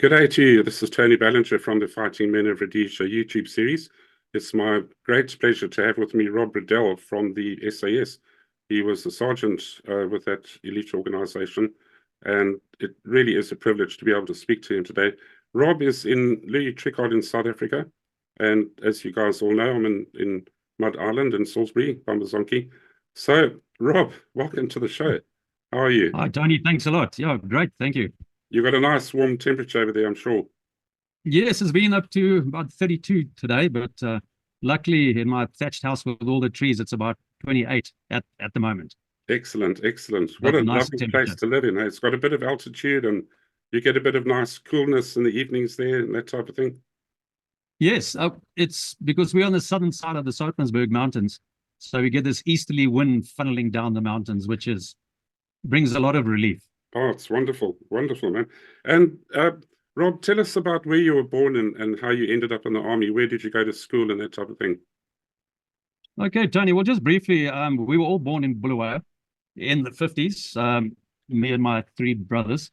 G'day to you. This is Tony Ballinger from the Fighting Men of Rhodesia YouTube series. It's my great pleasure to have with me Rob Riddell from the SAS. He was a sergeant with that elite organization, and it really is a privilege to be able to speak to him today. Rob is in Louis Tricard in South Africa, and as you guys all know, I'm in Mud Island in Salisbury, Bambazonke. So, Rob, welcome to the show. How are you? Hi, Tony. Thanks a lot. Yeah, great. Thank you. You've got a nice warm temperature over there, I'm sure. Yes, it's been up to about 32 today, but luckily in my thatched house with all the trees, it's about 28 at the moment. Excellent, excellent. But What a nice lovely temperature. place to live in. It's got a bit of altitude and you get a bit of nice coolness in the evenings there and that type of thing. Yes, it's because we're on the southern side of the Soutpansberg Mountains. So we get this easterly wind funneling down the mountains, which brings a lot of relief. Oh, it's wonderful, wonderful, man. And Rob, tell us about where you were born and how you ended up in the army. Where did you go to school and that type of thing? Okay, Tony. Well, just briefly, we were all born in Bulawayo in the 50s, me and my three brothers.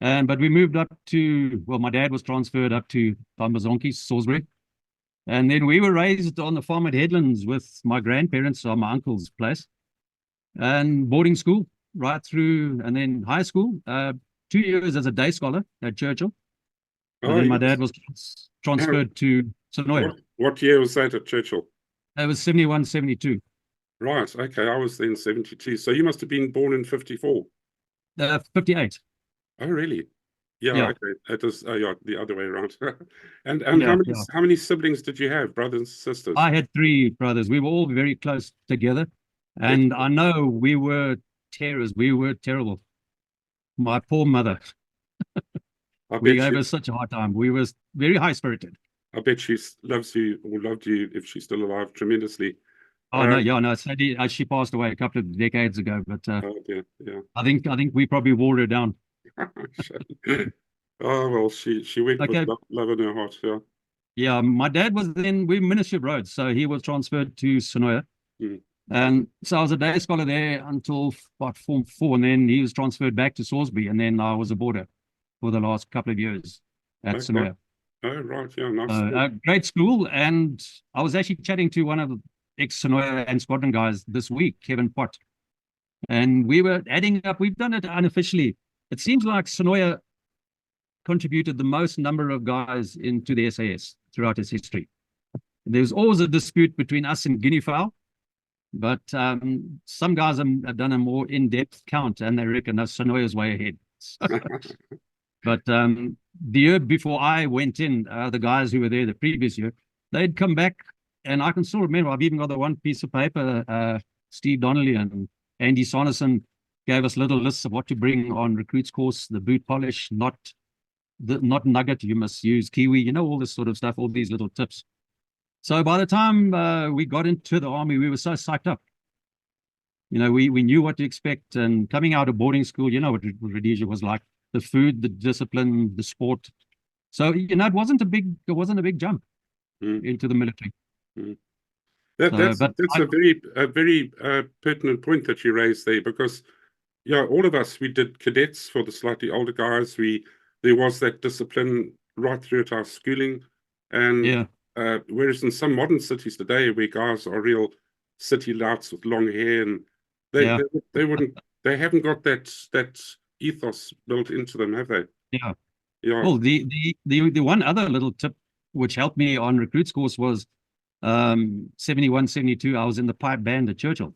But we moved up well, my dad was transferred up to Bambazonke, Salisbury. And then we were raised on the farm at Headlands with my grandparents on my uncle's place. And boarding school right through, and then high school, 2 years as a day scholar at Churchill. And then my dad was transferred to Sonoya. What year was that at Churchill? That was 71, 72. Right, okay, I was then 72. So you must have been born in 54. 58. Oh, really? Yeah, Yeah. okay. It is the other way around. And Yeah, how many siblings did you have, brothers and sisters? I had three brothers. We were all very close together. And I know we were terrors. We were terrible. My poor mother. We gave her such a hard time. We were very high-spirited. I bet she loves you or loved you, if she's still alive, tremendously. Oh, no, yeah, no. Sadly, she passed away a couple of decades ago. But oh, dear, yeah. I think we probably wore her down. Oh, well, she went Okay. with love in her heart, yeah. Yeah, my dad was then, we Ministry of Roads, so he was transferred to Sonoya. Mm. And so I was a day scholar there until about Form 4, and then he was transferred back to Salisbury, and then I was a boarder for the last couple of years at Sonoya. Oh, right, yeah, nice. Great school, and I was actually chatting to one of the ex-Sonoya and squadron guys this week, Kevin Pott, and we were adding up, we've done it unofficially. It seems like Sonoya contributed the most number of guys into the SAS throughout its history. There's always a dispute between us and Guinea fowl, but some guys have done a more in-depth count, and they reckon that Sonoya's way ahead. But the year before I went in, the guys who were there the previous year, they'd come back, and I can still remember, I've even got the one piece of paper, Steve Donnelly and Andy Sonnerson gave us little lists of what to bring on recruits course, the boot polish, not nugget, you must use kiwi, all this sort of stuff, all these little tips. So by the time we got into the army, we were so psyched up. We knew what to expect, and coming out of boarding school, what Rhodesia was like, the food, the discipline, the sport. So, it wasn't a big jump into the military. Mm. That's a very pertinent point that you raised there, because all of us, we did cadets for the slightly older guys. There was that discipline right throughout our schooling, and whereas in some modern cities today, where guys are real city louts with long hair, and they haven't got that ethos built into them, have they? Yeah. Yeah. Well, the one other little tip which helped me on recruits course was 71, 72. I was in the pipe band at Churchill,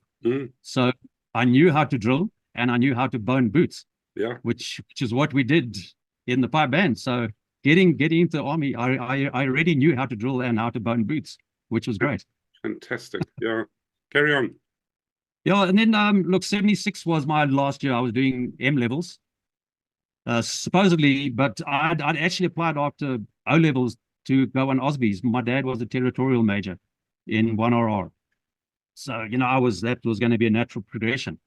so I knew how to drill and I knew how to bone boots. Yeah, which is what we did in the pipe band. So getting into the army, I already knew how to drill and how to bone boots, which was great. Fantastic. Yeah, carry on. Yeah, and then look, 76 was my last year. I was doing M levels, supposedly, but I'd actually applied after O levels to go on Osby's. My dad was a territorial major in 1RR, so that was going to be a natural progression.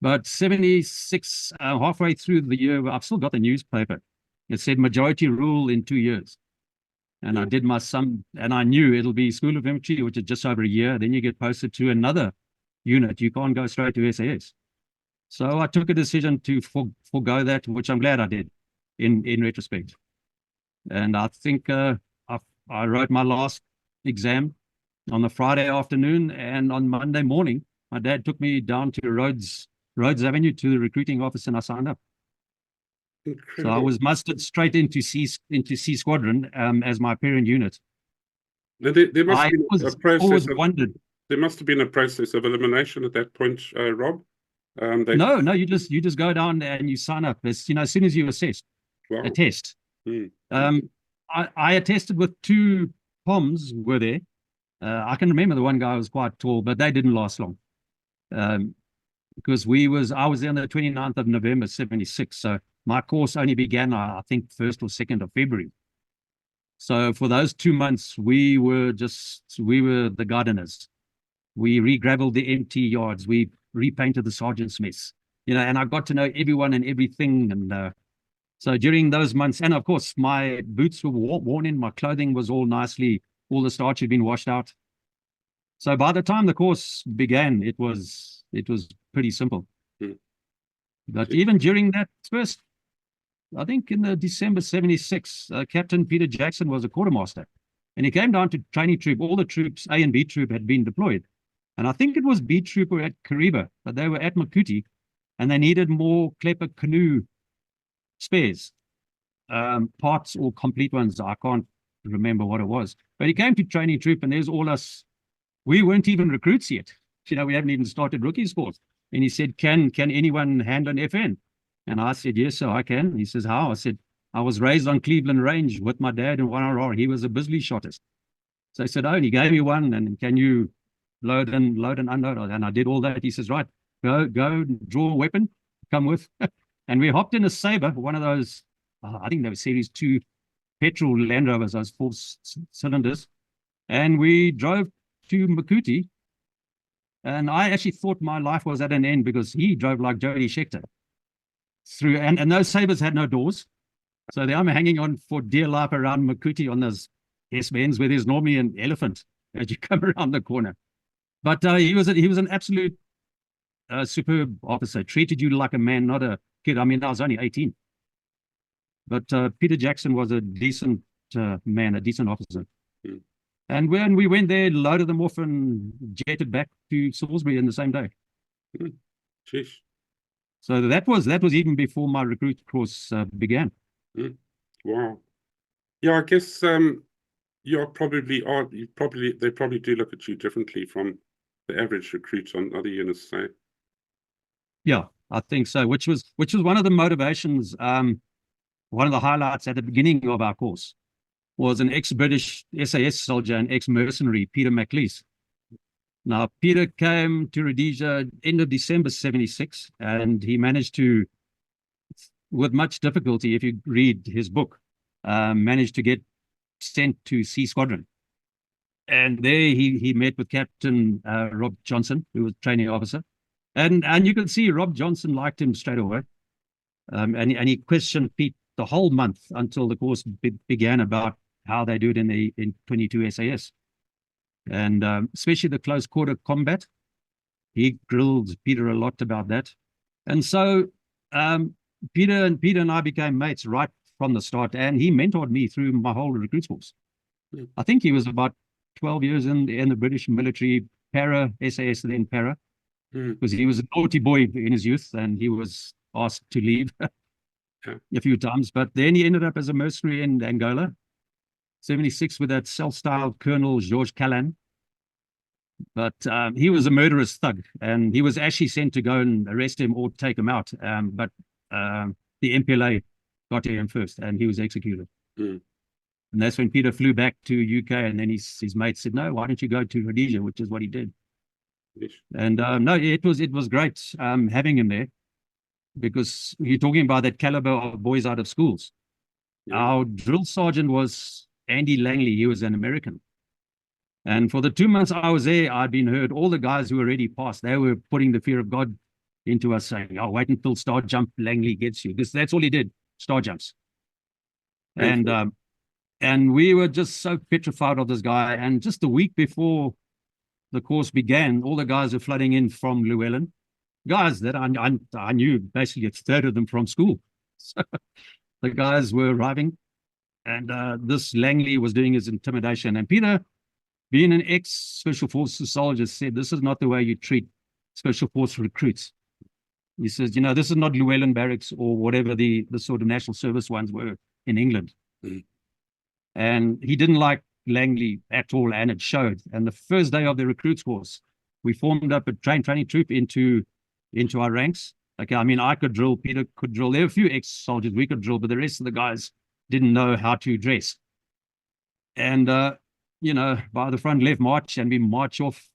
But 76, halfway through the year, I've still got the newspaper. It said majority rule in 2 years. And I did my sum, and I knew it'll be School of Infantry, which is just over a year. Then you get posted to another unit. You can't go straight to SAS. So I took a decision to forego that, which I'm glad I did in retrospect. And I think I wrote my last exam on the Friday afternoon, and on Monday morning, my dad took me down to Rhodes Avenue to the recruiting office, and I signed up. Incredible. So I was mustered straight into C Squadron as my parent unit. Now, there must I be a process always of, wondered. there must have been a process of elimination at that point, Rob. No, you just go down and you sign up. As as soon as you assess Wow. a test. Mm. I attested with 2 POMs were there. I can remember the one guy was quite tall, but they didn't last long. Because I was there on the 29th of November, 76. So my course only began, I think, 1st or 2nd of February. So for those 2 months, we were the gardeners. We re-gravelled the empty yards. We repainted the sergeant's mess, and I got to know everyone and everything. And so during those months, and of course, my boots were worn in, my clothing was all the starch had been washed out. So by the time the course began, it was pretty simple. But even during that first, I think in the December 76, Captain Peter Jackson was a quartermaster, and he came down to training troop. All the troops, A and B troop, had been deployed. And I think it was B troop were at Kariba, but they were at Makuti, and they needed more Klepper canoe spares, parts or complete ones. I can't remember what it was. But he came to training troop, and there's all us. We weren't even recruits yet. We haven't even started rookie sports. And he said, can anyone handle an FN? And I said, yes, sir, I can. He says, how? I said, I was raised on Cleveland Range with my dad in 1RR. He was a Bisley shottist. So he said, oh, and he gave me one, and can you load and unload? And I did all that. He says, right, go draw a weapon, come with. And we hopped in a Sabre, one of those, I think they were Series 2 petrol Land Rovers, those 4 cylinders. And we drove to Makuti. And I actually thought my life was at an end, because he drove like Jody Scheckter through, and those Sabres had no doors. So I'm hanging on for dear life around Makuti on those S-bends where there's normally an elephant as you come around the corner. But he was an absolute superb officer, treated you like a man, not a kid. I mean, I was only 18. But Peter Jackson was a decent man, a decent officer. Mm. And when we went there, loaded them off and jetted back to Salisbury in the same day. Mm. Jeez. So that was even before my recruit course began. Mm. Wow. Yeah, I guess they probably do look at you differently from the average recruits on other units, say. Yeah, I think so. Which was one of the motivations. One of the highlights at the beginning of our course was an ex-British SAS soldier and ex-mercenary, Peter McAleese. Now, Peter came to Rhodesia end of December 76, and he managed to, with much difficulty, if you read his book, managed to get sent to C Squadron. And there he met with Captain Rob Johnson, who was training officer. And you can see Rob Johnson liked him straight away. And he questioned Pete the whole month until the course began about how they do it in 22 SAS. And especially the close quarter combat. He grilled Peter a lot about that. And so Peter and I became mates right from the start, and he mentored me through my whole recruits course. Mm. I think he was about 12 years in the British military, para, SAS, then para, because he was a naughty boy in his youth, and he was asked to leave a few times. But then he ended up as a mercenary in Angola, 76, with that self-styled Colonel Georges Callan. But he was a murderous thug, and he was actually sent to go and arrest him or take him out. But the MPLA got to him first, and he was executed. Mm. And that's when Peter flew back to UK, and then his mate said, no, why don't you go to Rhodesia, which is what he did. Yes. And no, it was great having him there, because you're talking about that caliber of boys out of schools. Yeah. Our drill sergeant was Andy Langley. He was an American. And for the 2 months I was there, I'd been heard, all the guys who were already passed, they were putting the fear of God into us, saying, oh, wait until star jump Langley gets you. Because that's all he did, star jumps. And we were just so petrified of this guy. And just a week before the course began, all the guys were flooding in from Llewellyn. Guys that I knew basically a third of them from school. So the guys were arriving. And this Langley was doing his intimidation. And Peter, being an ex-Special Forces soldier, said, this is not the way you treat Special Force recruits. He says, you know, this is not Llewellyn Barracks or whatever the sort of national service ones were in England. Mm. And he didn't like Langley at all, and it showed. And the first day of the recruits course, we formed up a training troop into our ranks. Okay, I mean, I could drill, Peter could drill. There were a few ex-soldiers we could drill, but the rest of the guys didn't know how to dress. And, you know, by the front left march, and we march off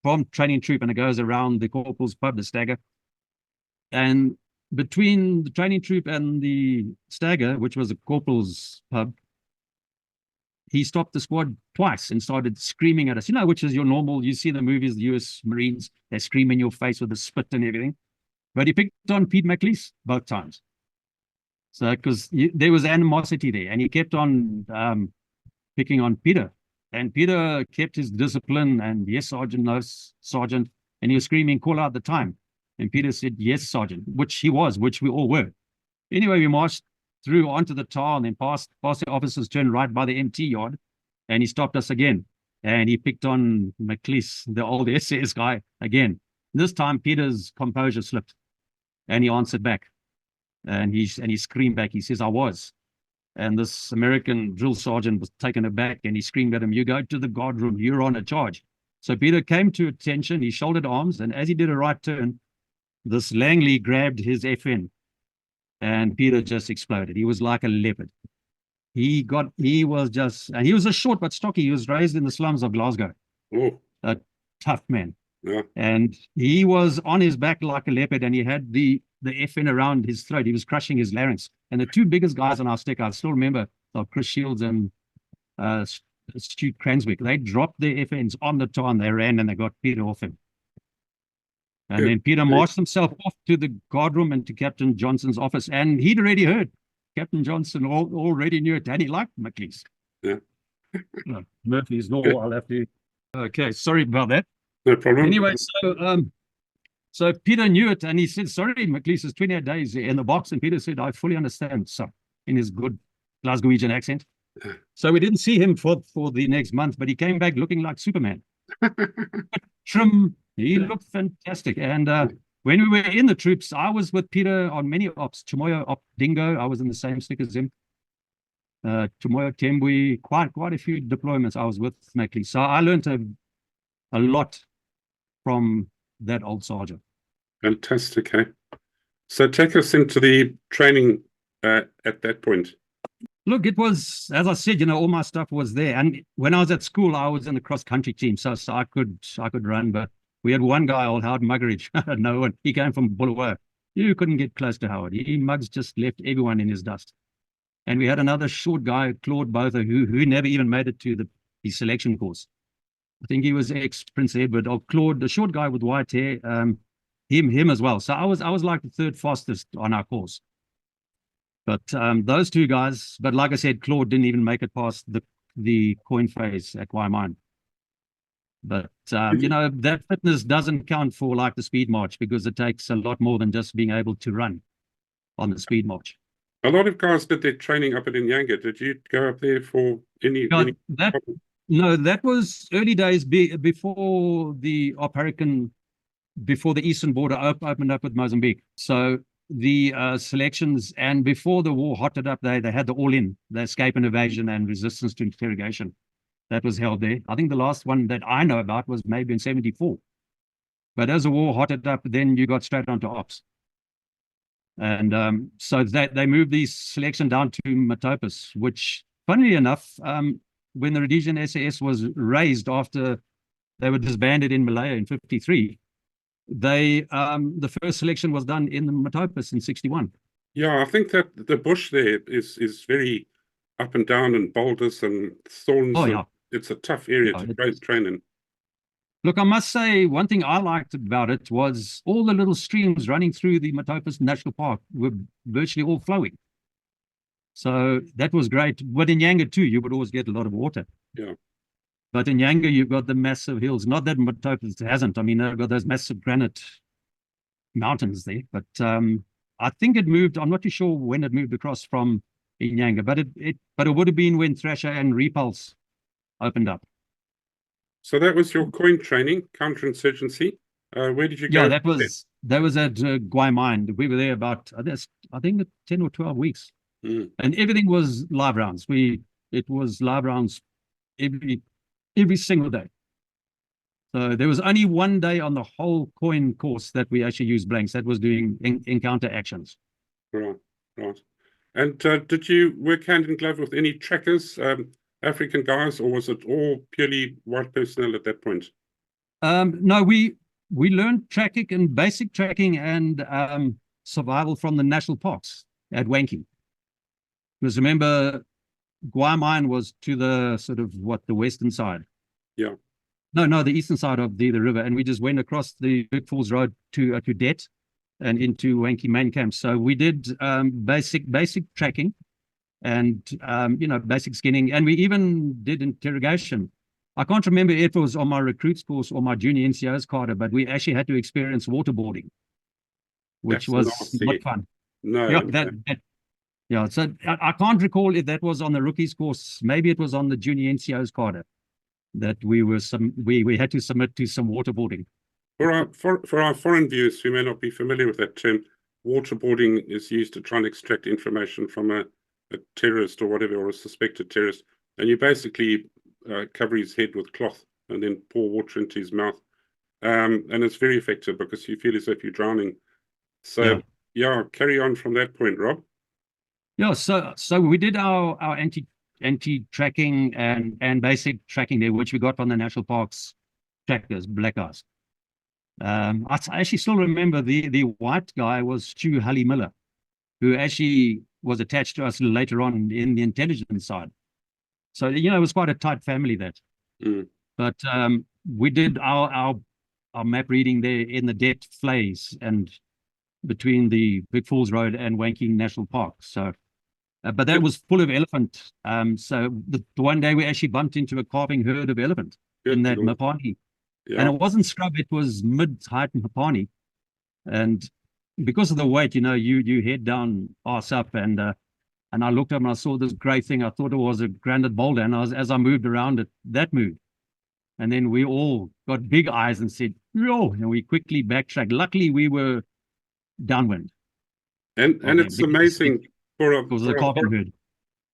from training troop, and it goes around the corporal's pub, the stagger. And between the training troop and the stagger, which was a corporal's pub, he stopped the squad twice and started screaming at us, you know, which is your normal, you see in the movies, the US Marines, they scream in your face with a spit and everything. But he picked on Pete McAleese both times. So, because there was animosity there, and he kept on picking on Peter. And Peter kept his discipline, and yes, Sergeant, no, Sergeant. And he was screaming, call out the time. And Peter said, yes, Sergeant, which he was, which we all were. Anyway, we marched through onto the tar and then past the officers, turned right by the MT yard, and he stopped us again. And he picked on McAleese, the old SAS guy, again. This time, Peter's composure slipped, and he answered back. And he screamed back. He says, I was. And this American drill sergeant was taken aback, and he screamed at him, you go to the guard room, you're on a charge. So Peter came to attention, he shouldered arms, and as he did a right turn, this Langley grabbed his FN, and Peter just exploded. He was like a leopard. He was a short but stocky. He was raised in the slums of Glasgow. Oh. A tough man. Yeah. And he was on his back like a leopard, and he had the FN around his throat. He was crushing his larynx. And the two biggest guys on our stick, I still remember, Chris Shields and Stu Cranswick. They dropped their FNs on the tar, and they ran, and they got Peter off him. And then Peter marched himself off to the guardroom and to Captain Johnson's office. And he'd already heard. Captain Johnson already knew it, and he liked McAleese. Yeah. Murphy's Law, I'll have to... Okay, sorry about that. No problem. Anyway, so Peter knew it, and he said, sorry, McAleese is 28 days in the box. And Peter said, I fully understand, sir, in his good Glasgowian accent. So we didn't see him for the next month, but he came back looking like Superman. Trim. He looked fantastic. And when we were in the troops, I was with Peter on many ops. Chamoyo Op Dingo, I was in the same stick as him. Chamoyo Tembwe, quite a few deployments I was with McAleese. So I learned a lot from that old sergeant. Fantastic, eh? So take us into the training at that point. Look, it was, as I said, you know, all my stuff was there. And when I was at school, I was in the cross-country team, so I could run, but we had one guy, old Howard Muggeridge. No one. He came from Bulawayo. You couldn't get close to Howard. Mugs just left everyone in his dust. And we had another short guy, Claude Botha, who never even made it to his selection course. I think he was ex-Prince Edward. Or Claude, the short guy with white hair, him as well. So I was like the third fastest on our course. But those two guys, but like I said, Claude didn't even make it past the coin phase at Waimine. But, you know, that fitness doesn't count for like the speed march, because it takes a lot more than just being able to run on the speed march. A lot of guys did their training up at Inyanga. Did you go up there for any? No, that was early days before the Hurricane, before the eastern border opened up with Mozambique. So the selections, and before the war hotted up, they had the all-in, the escape and evasion and resistance to interrogation. That was held there. I think the last one that I know about was maybe in 74. But as the war hotted up, then you got straight onto ops. And so they moved the selection down to Matopus, which, funnily enough, when the Rhodesian SAS was raised after they were disbanded in Malaya in 53, the first selection was done in the Matopus in 61. Yeah, I think that the bush there is very up and down, and boulders and thorns. Oh, yeah. It's a tough area to train in. Look, I must say, one thing I liked about it was all the little streams running through the Matopus National Park were virtually all flowing. So that was great. But in Inyanga too, you would always get a lot of water. Yeah. But in Inyanga, you've got the massive hills. Not that Matopus hasn't. I mean, they've got those massive granite mountains there. But I think it moved, I'm not too sure when it moved across from in Yanga, but it would have been when Thrasher and Repulse opened up. So that was your coin training, counterinsurgency. Where did you go? Yeah, that was at Guaymas. We were there about I think 10 or 12 weeks, and everything was live rounds. It was live rounds every single day. So there was only one day on the whole coin course that we actually used blanks. That was doing encounter actions. Right. And did you work hand in glove with any trackers, African guys, or was it all purely white personnel at that point? No, we learned tracking and basic tracking and survival from the national parks at Wankie. Because remember, Guaymas was to the sort of the western side. Yeah. No, the eastern side of the river, and we just went across the Big Falls Road to Det and into Wankie main camp. So we did basic tracking and basic skinning, and we even did interrogation. I can't remember if it was on my recruits course or my junior NCO's cadre, but we actually had to experience waterboarding, which was not fun. No. Yeah, so I can't recall if that was on the rookies course. Maybe it was on the junior NCO's cadre that we had to submit to some waterboarding. For our foreign viewers who may not be familiar with that term, waterboarding is used to try and extract information from a terrorist or whatever, or a suspected terrorist, and you basically cover his head with cloth and then pour water into his mouth, and it's very effective because you feel as if you're drowning. So yeah, carry on from that point, Rob. Yeah, so we did our anti-tracking and basic tracking there, which we got from the national parks trackers, black guys. I actually still remember the white guy was Stu Hully Miller, who actually was attached to us later on in the intelligence side. So it was quite a tight family that. But we did our map reading there in the Det flays and between the Big Falls Road and Wankie National Park. So, but that was full of elephant. So the one day we actually bumped into a calving herd of elephant in that Mapani. Yeah. And it wasn't scrub, it was mid-height Mapani. And because of the weight, you head down, arse up, and I looked up and I saw this great thing. I thought it was a granite boulder, and as I moved around it, that moved. And then we all got big eyes and said, "Yo!" And we quickly backtracked. Luckily, we were downwind. And it's amazing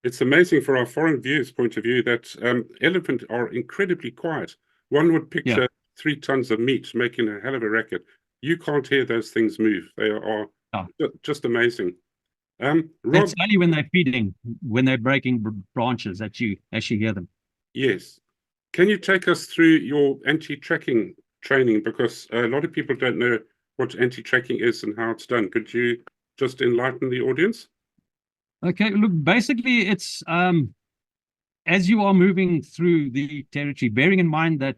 It's amazing for our foreign viewers' point of view that elephant are incredibly quiet. One would picture 3 tons of meat making a hell of a racket. You can't hear those things move. They are just amazing. Rob, it's only when they're feeding, when they're breaking branches that you actually hear them. Yes. Can you take us through your anti-tracking training? Because a lot of people don't know what anti-tracking is and how it's done. Could you just enlighten the audience? Okay, look, basically it's as you are moving through the territory, bearing in mind that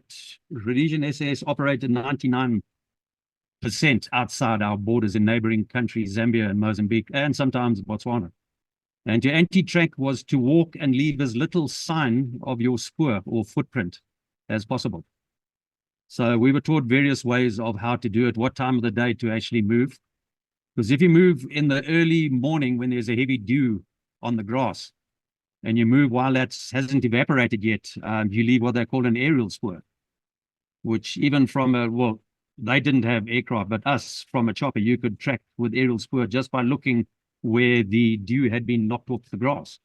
Rhodesian SAS operated 99% outside our borders in neighboring countries, Zambia and Mozambique, and sometimes Botswana. And your anti-track was to walk and leave as little sign of your spoor or footprint as possible. So we were taught various ways of how to do it, what time of the day to actually move. Because if you move in the early morning when there's a heavy dew on the grass, and you move while that hasn't evaporated yet, you leave what they call an aerial spoor, which even from they didn't have aircraft, but us from a chopper, you could track with aerial spoor just by looking where the dew had been knocked off the grass.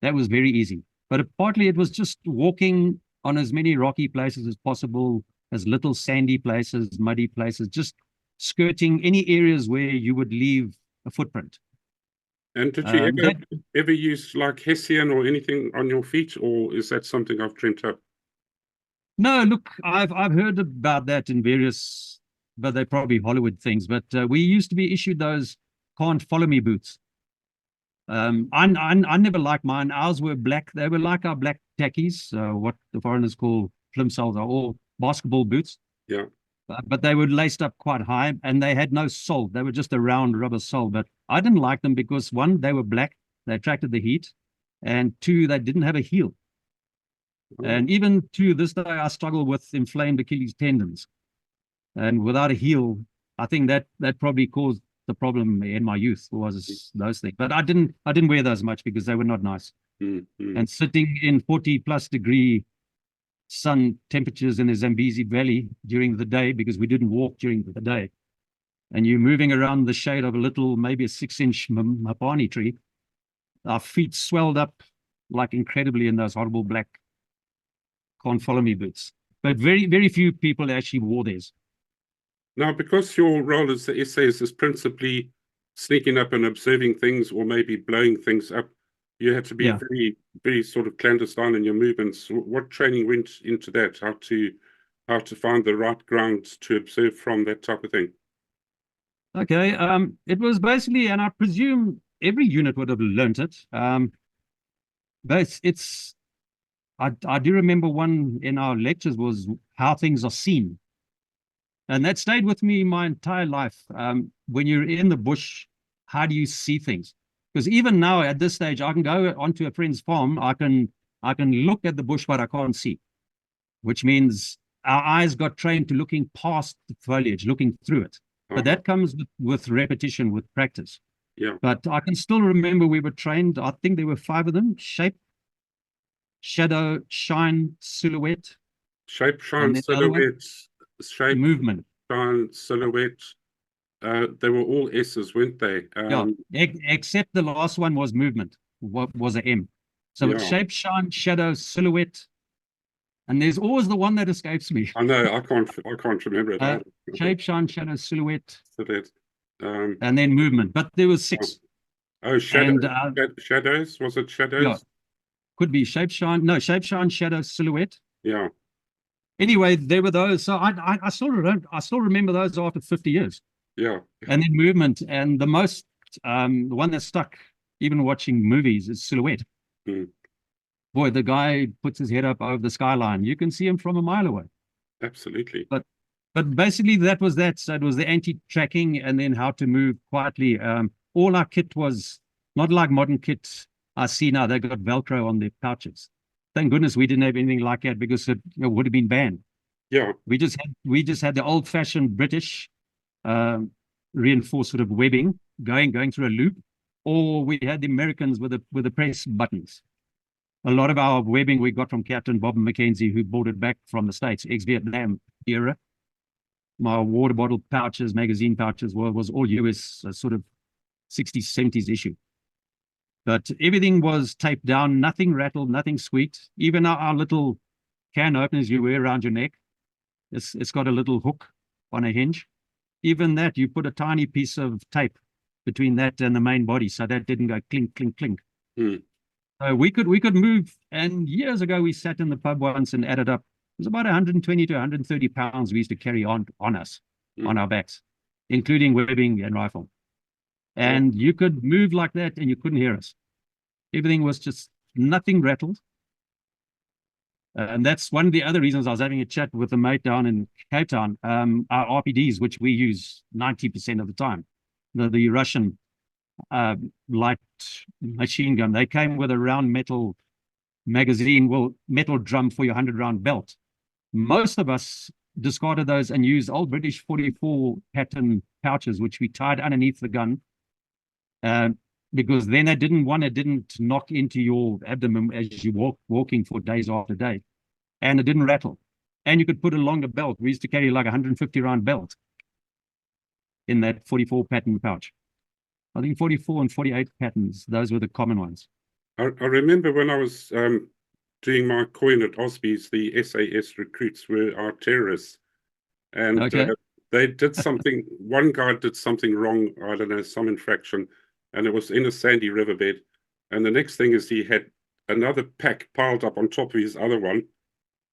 That was very easy. But partly it was just walking on as many rocky places as possible, as little sandy places, muddy places, just skirting any areas where you would leave a footprint. And did you ever use like Hessian or anything on your feet, or is that something I've dreamt up? No, look, I've heard about that in various, but they're probably Hollywood things. But we used to be issued those "Can't Follow Me" boots. I never liked mine. Ours were black. They were like our black tackies, what the foreigners call plimsolls, are all basketball boots. Yeah. But they were laced up quite high, and they had no sole. They were just a round rubber sole. But I didn't like them because, 1, they were black. They attracted the heat. And 2, they didn't have a heel. Oh. And even to this day, I struggle with inflamed Achilles tendons. And without a heel, I think that probably caused the problem in my youth was those things. But I didn't wear those much because they were not nice. And sitting in 40+ degree sun temperatures in the Zambezi Valley during the day, because we didn't walk during the day, and you're moving around the shade of a little, maybe a 6-inch mapani tree, our feet swelled up like incredibly in those horrible black can't follow me boots. But very, very few people actually wore theirs. Now, because your role as the SAS is principally sneaking up and observing things or maybe blowing things up, you had to be very, very sort of clandestine in your movements. What training went into that? How to find the right ground to observe from, that type of thing? Okay, it was basically, and I presume every unit would have learnt it. But I do remember one in our lectures was how things are seen. And that stayed with me my entire life. When you're in the bush, how do you see things? Because even now at this stage, I can go onto a friend's farm. I can look at the bush, but I can't see, which means our eyes got trained to looking past the foliage, looking through it. But that comes with repetition, with practice. Yeah. But I can still remember we were trained. I think there were 5 of them: shape, shadow, shine, silhouette. Shape, shine, silhouette. Shape, movement, shine, silhouette. They were all S's, weren't they? Except the last one was movement. What was an M? So it's shape, shine, shadow, silhouette, and there's always the one that escapes me. I know, I can't remember it. Shape, shine, shadow, silhouette, and then movement. But there was 6. Shadows. Shadows? Was it shadows? Yeah. Could be shape, shine. No, shape, shine, shadow, silhouette. Yeah. Anyway, there were those. So I still remember those after 50 years. Yeah. And then movement, and the one that stuck, even watching movies, is silhouette. Boy, the guy puts his head up over the skyline. You can see him from a mile away. Absolutely. But basically that was that. So it was the anti-tracking, and then how to move quietly. All our kit was not like modern kit I see now. They got Velcro on their pouches. Thank goodness we didn't have anything like that, because it would have been banned. Yeah. We just had the old-fashioned British reinforced sort of webbing going through a loop, or we had the Americans with the press buttons. A lot of our webbing we got from Captain Bob McKenzie, who brought it back from the States, ex-Vietnam era. My water bottle pouches, magazine pouches was all US, sort of 60s, 70s issue. But everything was taped down, nothing rattled, nothing squeaked. Even our little can openers you wear around your neck, it's got a little hook on a hinge. Even that, you put a tiny piece of tape between that and the main body, so that didn't go clink, clink, clink. So we could move. And years ago, we sat in the pub once and added up. It was about 120 to 130 pounds we used to carry on us, on our backs, including webbing and rifle. And you could move like that and you couldn't hear us. Everything was just, nothing rattled. And that's one of the other reasons I was having a chat with a mate down in Cape Town. Our RPDs, which we use 90% of the time, the Russian light machine gun, they came with a round metal magazine, metal drum for your 100-round belt. Most of us discarded those and used old British 44 pattern pouches, which we tied underneath the gun, because then it didn't knock into your abdomen as you walking for days after day, and it didn't rattle. And you could put a longer belt. We used to carry like a 150-round belt in that 44 pattern pouch. I think 44 and 48 patterns, those were the common ones. I remember when I was doing my coin at Osby's, the SAS recruits were our terrorists. And they did something, one guy did something wrong, I don't know, some infraction, and it was in a sandy riverbed. And the next thing is he had another pack piled up on top of his other one.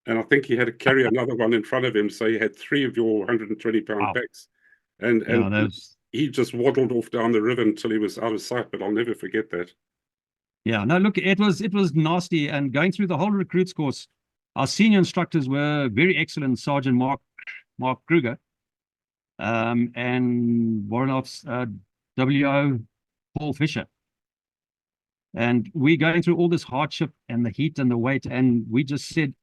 And I think he had to carry another one in front of him. So he had 3 of your 120-pound packs. And he just waddled off down the river until he was out of sight, but I'll never forget that. Yeah, no, look, it was nasty. And going through the whole recruits course, our senior instructors were very excellent. Sergeant Mark Kruger, and Warrant Officer W.O. Paul Fisher. And we're going through all this hardship and the heat and the weight, and we just said,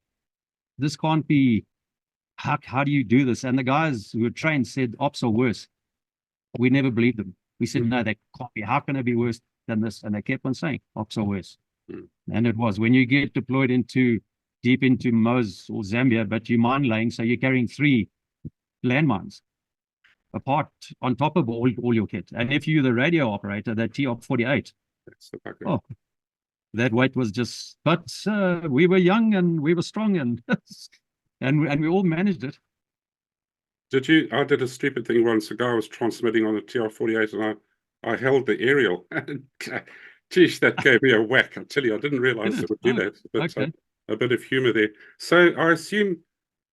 this can't be, how do you do this? And the guys who were trained said, ops are worse. We never believed them. We said, no, that can't be. How can it be worse than this? And they kept on saying, ops are worse. Mm. And it was. When you get deployed deep into Mos or Zambia, but you're mine laying, so you're carrying 3 landmines apart on top of all your kit. And if you're the radio operator, that TOP-48, That's the bugger. oh, that weight was just, but we were young and we were strong and and we all managed it. I did a stupid thing once. A guy was transmitting on a TR-48 and I held the aerial. Geez, that gave me a whack. I tell you, I didn't realize it would do that. But okay. A bit of humor there. So I assume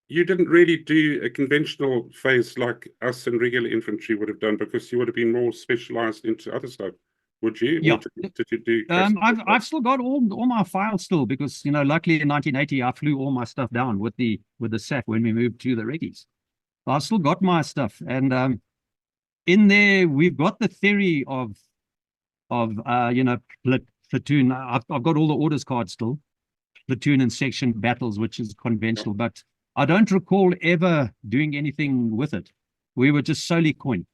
you didn't really do a conventional phase like us and regular infantry would have done, because you would have been more specialized into other stuff. Would you? Yeah. Or did you do? I've still got all my files still, because luckily in 1980 I flew all my stuff down with the SAF when we moved to the Reggies. I've still got my stuff, and in there we've got the theory of platoon. I've got all the orders cards still, platoon and section battles, which is conventional, but I don't recall ever doing anything with it. We were just solely coin.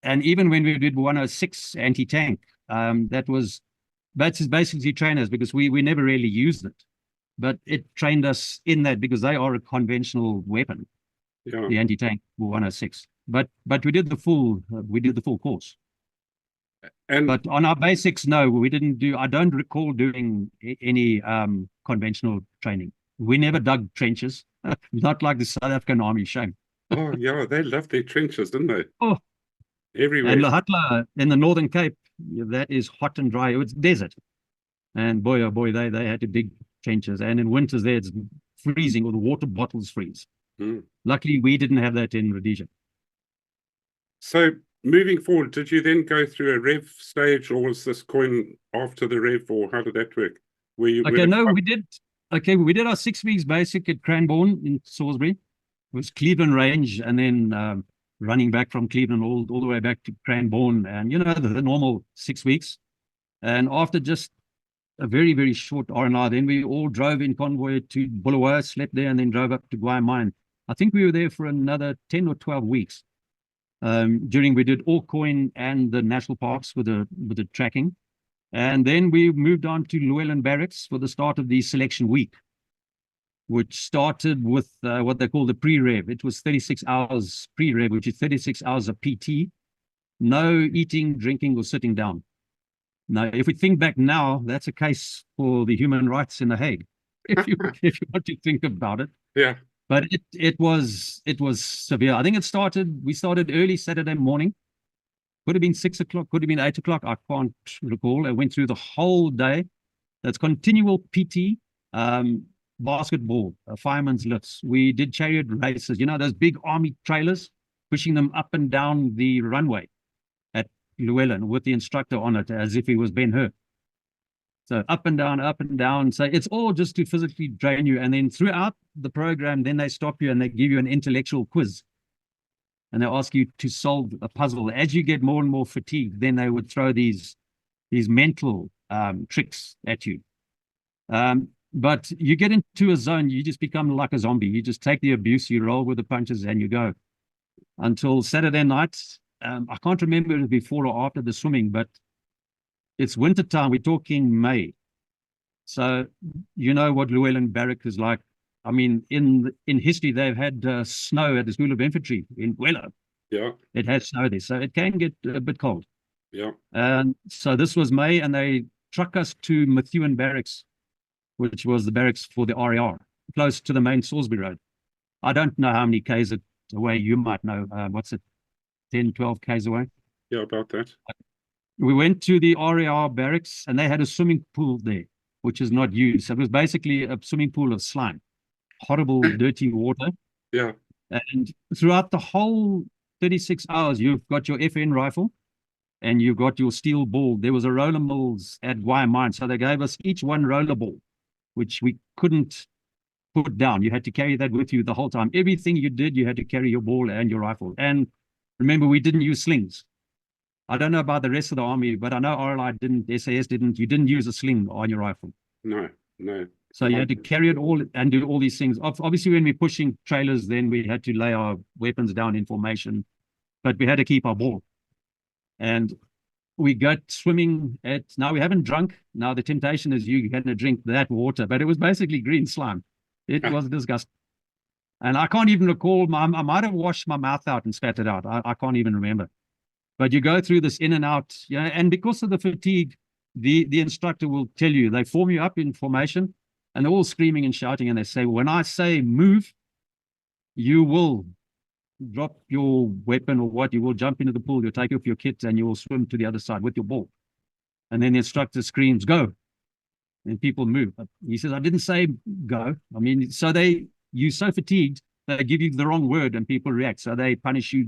And even when we did 106 anti-tank, that's basically trainers, because we never really used it. But it trained us in that, because they are a conventional weapon, the anti-tank 106. But we did the full course. But on our basics, no, we didn't do. I don't recall doing any conventional training. We never dug trenches, not like the South African Army. Shame. Oh yeah, they loved their trenches, didn't they? Oh, everywhere. And Lahutla in the Northern Cape, that is hot and dry. It's desert, and boy, oh boy, they had to dig trenches. And in winters there, it's freezing, or the water bottles freeze. Luckily, we didn't have that in Rhodesia. So moving forward, did you then go through a rev stage, or was this coin after the rev, or how did that work? We did. Okay, we did our 6 weeks basic at Cranbourne in Salisbury. It was Cleveland Range, and then running back from Cleveland all the way back to Cranbourne, and the normal 6 weeks. And after just a very, very short R&R, then we all drove in convoy to Bulawayo, slept there, and then drove up to Guai Mine. I think we were there for another 10 or 12 weeks. We did all coin and the national parks with the tracking. And then we moved on to Llewellyn Barracks for the start of the selection week, which started with what they call the pre-rev. It was 36 hours pre-rev, which is 36 hours of PT. No eating, drinking, or sitting down. Now, if we think back now, that's a case for the human rights in The Hague, if you want to think about it. Yeah. But it was severe. I think we started early Saturday morning. Could have been 6 o'clock, could have been 8 o'clock. I can't recall. It went through the whole day. That's continual PT, basketball, fireman's lifts. We did chariot races. Those big army trailers, pushing them up and down the runway at Llewellyn with the instructor on it, as if he was Ben-Hur. So up and down, up and down. So it's all just to physically drain you. And then throughout the program, then they stop you and they give you an intellectual quiz. And they ask you to solve a puzzle. As you get more and more fatigued, then they would throw these mental tricks at you. But you get into a zone, you just become like a zombie. You just take the abuse, you roll with the punches, and you go. Until Saturday night, I can't remember if it was before or after the swimming, but it's winter time. We're talking May. So you know what Llewellyn Barrack is like. I mean, in history, they've had snow at the School of Infantry in Wello. Yeah. It has snow there, so it can get a bit cold. Yeah. And so this was May, and they truck us to Methuen Barracks, which was the barracks for the RAR, close to the main Salisbury Road. I don't know how many Ks away. You might know. What's it, 10, 12 Ks away? Yeah, about that. We went to the RAR barracks, and they had a swimming pool there, which is not used. So it was basically a swimming pool of slime. Horrible, dirty water. Yeah. And throughout the whole 36 hours, you've got your FN rifle and you've got your steel ball. There was a roller mills at Guai Mine. So they gave us each one roller ball, which we couldn't put down. You had to carry that with you the whole time. Everything you did, you had to carry your ball and your rifle. And remember, we didn't use slings. I don't know about the rest of the army, but I know RLI didn't, SAS didn't. You didn't use a sling on your rifle. No. So you had to carry it all and do all these things. Obviously, when we're pushing trailers, then we had to lay our weapons down in formation, but we had to keep our ball. And we got swimming now we haven't drunk. Now the temptation is you're going to drink that water, but it was basically green slime. It was disgusting. And I can't even recall, I might have washed my mouth out and spat it out. I can't even remember. But you go through this in and out, and because of the fatigue, the instructor will tell you, they form you up in formation, and they're all screaming and shouting, and they say, when I say move, you will drop your weapon or what, you will jump into the pool, you'll take off your kit, and you will swim to the other side with your ball. And then the instructor screams, go. And people move. He says, I didn't say go. I mean, so you're so fatigued, they give you the wrong word and people react. So they punish you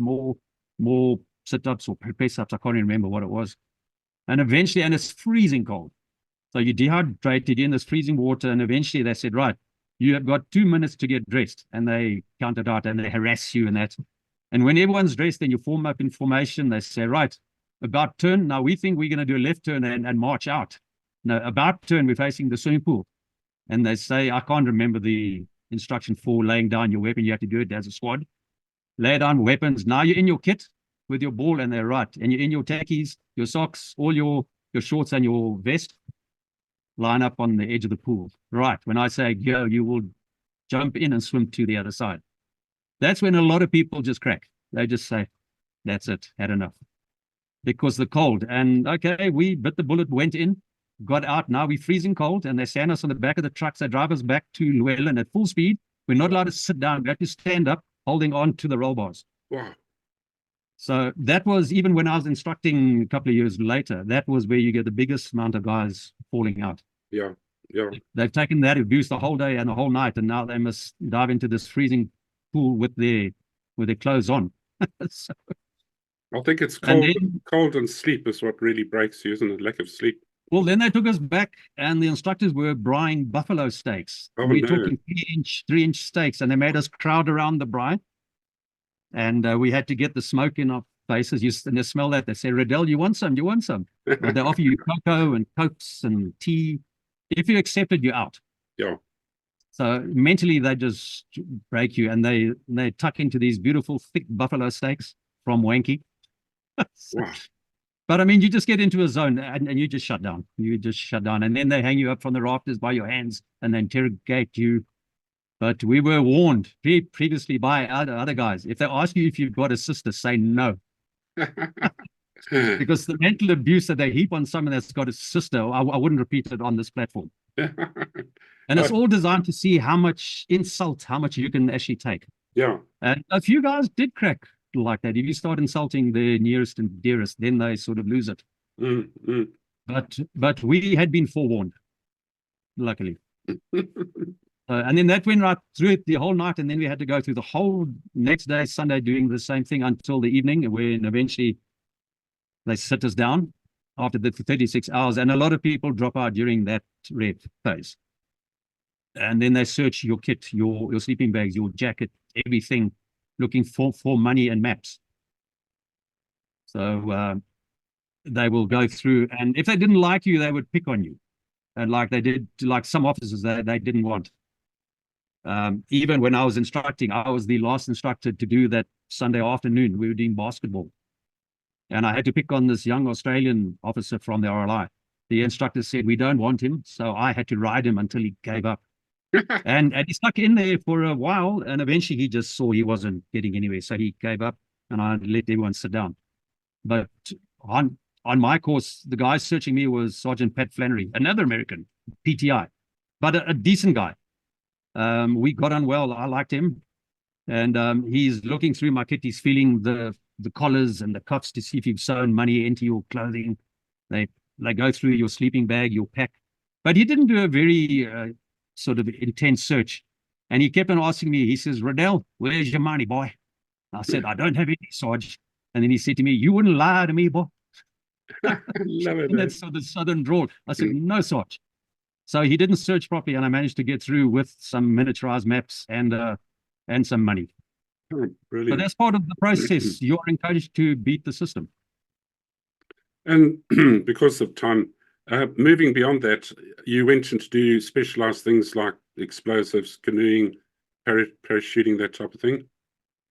more sit-ups or press-ups. I can't even remember what it was. And eventually, and it's freezing cold. So you're dehydrated in this freezing water. And eventually they said, right, you have got 2 minutes to get dressed. And they count it out and they harass you and that. And when everyone's dressed, then you form up in formation. They say, right, about turn. Now we think we're going to do a left turn and march out. No, about turn, we're facing the swimming pool. And they say, I can't remember the instruction for laying down your weapon. You have to do it as a squad. Lay down weapons. Now you're in your kit with your ball and they're right. And you're in your tackies, your socks, all your shorts and your vest. Line up on the edge of the pool. Right. When I say go, you will jump in and swim to the other side. That's when a lot of people just crack. They just say, that's it, had enough. Because the cold. And okay, we bit the bullet, went in, got out. Now we're freezing cold, and they stand us on the back of the trucks. They drive us back to Llewellyn at full speed. We're not allowed to sit down. We have to stand up, holding on to the roll bars. Wow. So that was, even when I was instructing a couple of years later, that was where you get the biggest amount of guys falling out. Yeah, yeah. They've taken that abuse the whole day and the whole night, and now they must dive into this freezing pool with their clothes on. So, I think it's cold and sleep is what really breaks you, isn't it? Lack of sleep. Well, then they took us back, and the instructors were brying buffalo steaks. Oh, we're no. talking 3-inch steaks, and they made us crowd around the brine. And we had to get the smoke in our faces. And you smell that. They say, Riddell, you want some? You want some? Well, they offer you cocoa and cokes and tea. If you accept it, you're out. Yeah. So mentally, they just break you, and they tuck into these beautiful, thick buffalo steaks from Wanky. So, Wow. but I mean, you just get into a zone and you just shut down. You just shut down. And then they hang you up from the rafters by your hands and they interrogate you. But we were warned previously by other guys. If they ask you if you've got a sister, say no. Because the mental abuse that they heap on someone that's got a sister, I wouldn't repeat it on this platform. And it's all designed to see how much insult, how much you can actually take. Yeah. And a few guys did crack like that. If you start insulting the nearest and dearest, then they sort of lose it. But we had been forewarned, luckily. And then that went right through it the whole night, and then we had to go through the whole next day, Sunday, doing the same thing until the evening, when eventually they sit us down after the 36 hours, and a lot of people drop out during that red phase. And then they search your kit, your sleeping bags, your jacket, everything, looking for money and maps. So they will go through, and if they didn't like you, they would pick on you. And like they did, like some officers they didn't want. Even when I was instructing, I was the last instructor to do that Sunday afternoon. We were doing basketball. And I had to pick on this young Australian officer from the RLI. The instructor said, we don't want him. So I had to ride him until he gave up. and he stuck in there for a while. And eventually he just saw he wasn't getting anywhere. So he gave up, and I let everyone sit down. But on my course, the guy searching me was Sergeant Pat Flannery, another American, PTI, but a decent guy. We got on well. I liked him. And he's looking through my kit. He's feeling the collars and the cuffs to see if you've sewn money into your clothing. They go through your sleeping bag, your pack. But he didn't do a very sort of intense search. And he kept on asking me, he says, Riddell, where's your money, boy? I said, I don't have any, Sarge. And then he said to me, you wouldn't lie to me, boy. Love it. And that's the southern drawl. I said, no, Sarge. So he didn't search properly, and I managed to get through with some miniaturized maps and some money. Oh, brilliant. But that's part of the process. You're encouraged to beat the system. And because of time, moving beyond that, you went into do specialized things like explosives, canoeing, parachuting, that type of thing?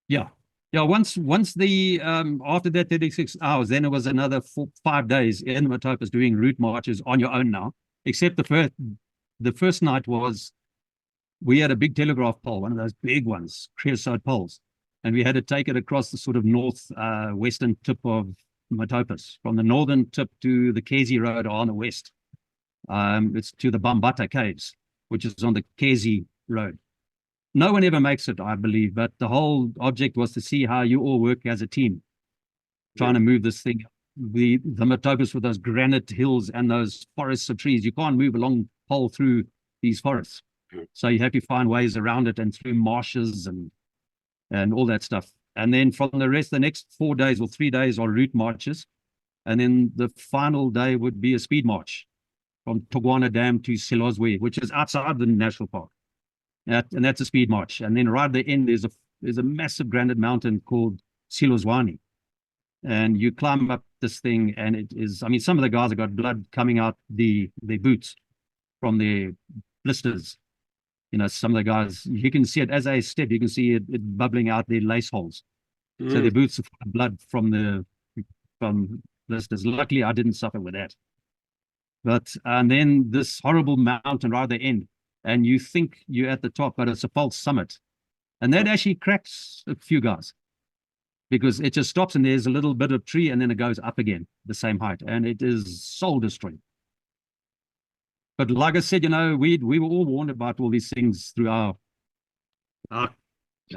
Yeah. Yeah, once the after that 36 hours, then it was another 5 days in the Matopos doing route marches on your own now. Except the first night was we had a big telegraph pole, one of those big ones, creosote poles, and we had to take it across the sort of north western tip of Matopos, from the northern tip to the Kezi Road on the west. It's to the Bambata Caves, which is on the Kezi Road. No one ever makes it, I believe, but the whole object was to see how you all work as a team, trying to move this thing. The Matopos with those granite hills and those forests of trees, you can't move a long pole through these forests. So you have to find ways around it and through marshes and all that stuff. And then from the rest, the next 4 days or 3 days are route marches. And then the final day would be a speed march from Togwana Dam to Silozwe, which is outside the national park. And that's a speed march. And then right at the end, there's a massive granite mountain called Silozwani. And you climb up this thing, and it is, I mean, some of the guys have got blood coming out their boots from their blisters. You know, some of the guys, you can see it as they step, you can see it bubbling out their lace holes. So their boots are full of blood from blisters. Luckily, I didn't suffer with that. But, and then this horrible mountain right at the end, and you think you're at the top, but it's a false summit. And that actually cracks a few guys, because it just stops and there's a little bit of tree and then it goes up again, the same height. And it is soul destroying. But like I said, you know, we were all warned about all these things through our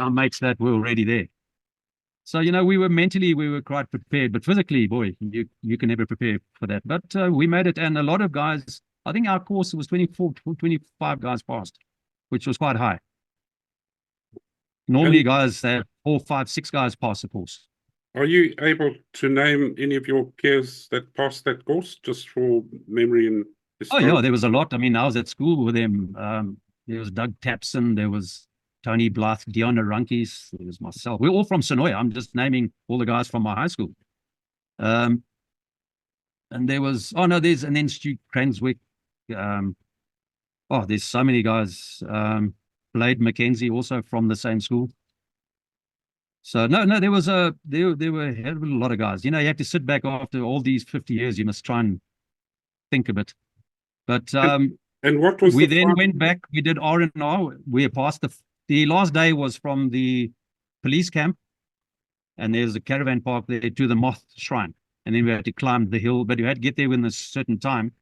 mates that were already there. So, you know, we were quite prepared, but physically, boy, you can never prepare for that. But we made it, and a lot of guys, I think our course was 24, 25 guys passed, which was quite high. Normally, guys have 4, 5, 6 guys pass the course. Are you able to name any of your peers that passed that course, just for memory and history? Oh, yeah, there was a lot. I mean, I was at school with them. There was Doug Tapson, there was Tony Blythe, Deanna Runkis, there was myself. We're all from Sonoya. I'm just naming all the guys from my high school. And there was, and then Stu Cranswick. There's so many guys. Blade McKenzie, also from the same school. So no, there were a hell of a lot of guys. You know, you have to sit back after all these 50 years. You must try and think a bit. But and what was we then went back. We did R&R. We passed the last day was from the police camp, and there's a caravan park there to the Moth Shrine, and then we had to climb the hill. But you had to get there within a certain time,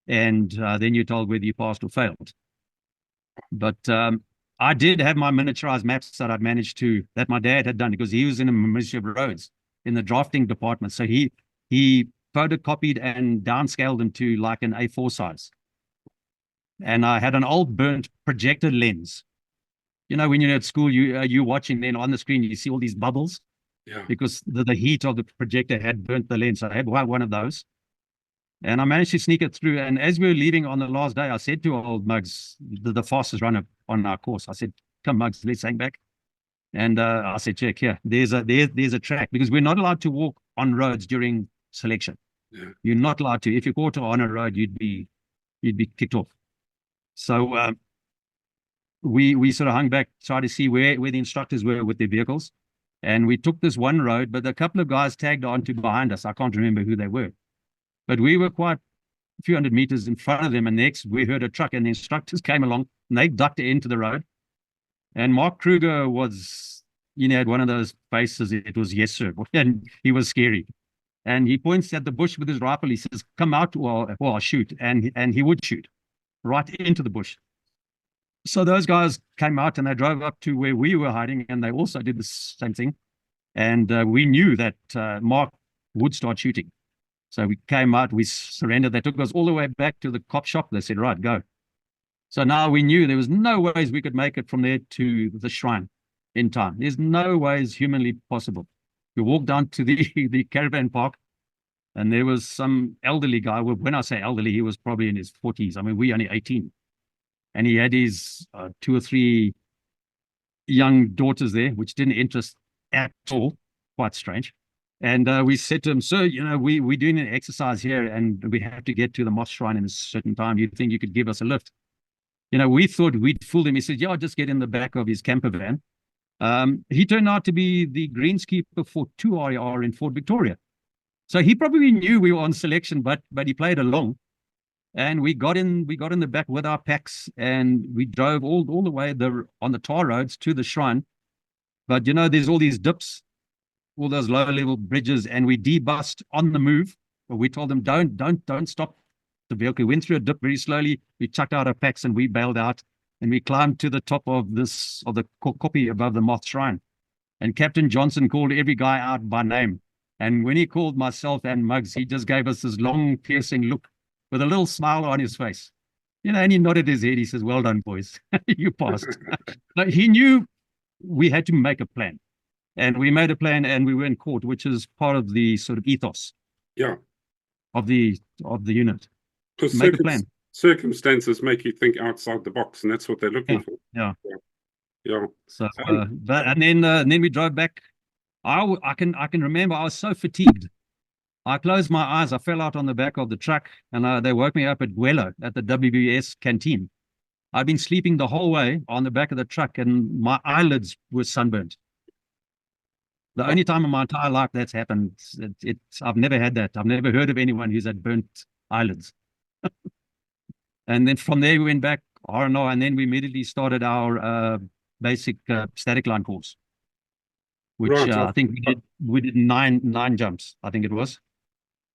and then you're told whether you passed or failed. But I did have my miniaturized maps that that my dad had done, because he was in the Ministry of Roads in the drafting department. So he photocopied and downscaled them to like an A4 size. And I had an old burnt projector lens. You know, when you're at school, you're watching, then on the screen, you see all these bubbles. Yeah. Because the heat of the projector had burnt the lens. So I had one of those. And I managed to sneak it through. And as we were leaving on the last day, I said to old Muggs, the fastest runner on our course, I said, "Come, Muggs, let's hang back." And I said, "Check here. There's a track," because we're not allowed to walk on roads during selection. Yeah. You're not allowed to. If you're caught on a road, you'd be kicked off. So we sort of hung back, tried to see where the instructors were with their vehicles. And we took this one road, but a couple of guys tagged on to behind us. I can't remember who they were. But we were quite a few hundred meters in front of them, and next we heard a truck, and the instructors came along, and they ducked into the road. And Mark Kruger was, had one of those faces. It was, "Yes, sir," and he was scary. And he points at the bush with his rifle. He says, "Come out, or I'll shoot." And he would shoot right into the bush. So those guys came out, and they drove up to where we were hiding, and they also did the same thing. And we knew that Mark would start shooting. So we came out, we surrendered. They took us all the way back to the cop shop. They said, "Right, go." So now we knew there was no ways we could make it from there to the shrine in time. There's no ways humanly possible. We walked down to the caravan park, and there was some elderly guy. Well, when I say elderly, he was probably in his 40s. I mean, we only 18. And he had his 2 or 3 young daughters there, which didn't interest at all. Quite strange. And we said to him, "Sir, we're doing an exercise here, and we have to get to the Moth Shrine in a certain time. Do you think you could give us a lift?" We thought we'd fooled him. He said, "Yeah, just get in the back of his camper van, He turned out to be the greenskeeper for 2RR in Fort Victoria. So he probably knew we were on selection, but he played along. And we got in the back with our packs, and we drove all the way on the tar roads to the shrine. But there's all these dips, all those low-level bridges, and we debussed on the move. But we told them, don't stop the vehicle. We went through a dip very slowly. We chucked out our packs and we bailed out, and we climbed to the top of the koppie above the Moth Shrine. And Captain Johnson called every guy out by name. And when he called myself and Muggs, he just gave us this long, piercing look with a little smile on his face. And he nodded his head. He says, "Well done, boys. You passed." But he knew we had to make a plan. And we made a plan, and we were in court, which is part of the sort of ethos of the unit. Make a plan. Circumstances make you think outside the box, and that's what they're looking for. Yeah. So, Um, and then we drove back. I can remember I was so fatigued. I closed my eyes. I fell out on the back of the truck, and they woke me up at Guelo at the WBS canteen. I'd been sleeping the whole way on the back of the truck, and my eyelids were sunburned. The only time in my entire life that's happened. I've never had that. I've never heard of anyone who's had burnt eyelids. And then from there we went back R&R, and then we immediately started our basic static line course, which Right. I think we did nine jumps. I think it was.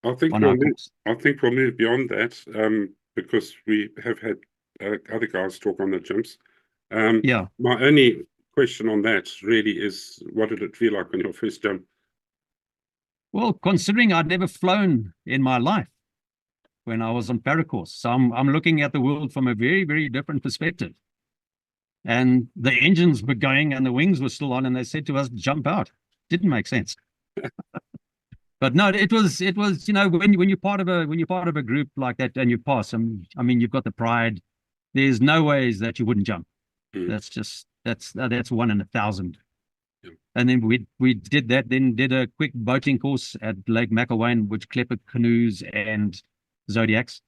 I think we'll move beyond that, because we have had other guys talk on the jumps. Yeah. My only question on that really is, what did it feel like on your first jump? Well, considering I'd never flown in my life when I was on paracourse, so I'm looking at the world from a very, very different perspective. And the engines were going and the wings were still on, and they said to us, "Jump out." Didn't make sense. But no, it was when you're part of a group like that and you pass, I mean you've got the pride. There's no ways that you wouldn't jump. That's 1 in 1,000. Yeah. And then we did that, then did a quick boating course at Lake McElwain, which clipper canoes and Zodiacs.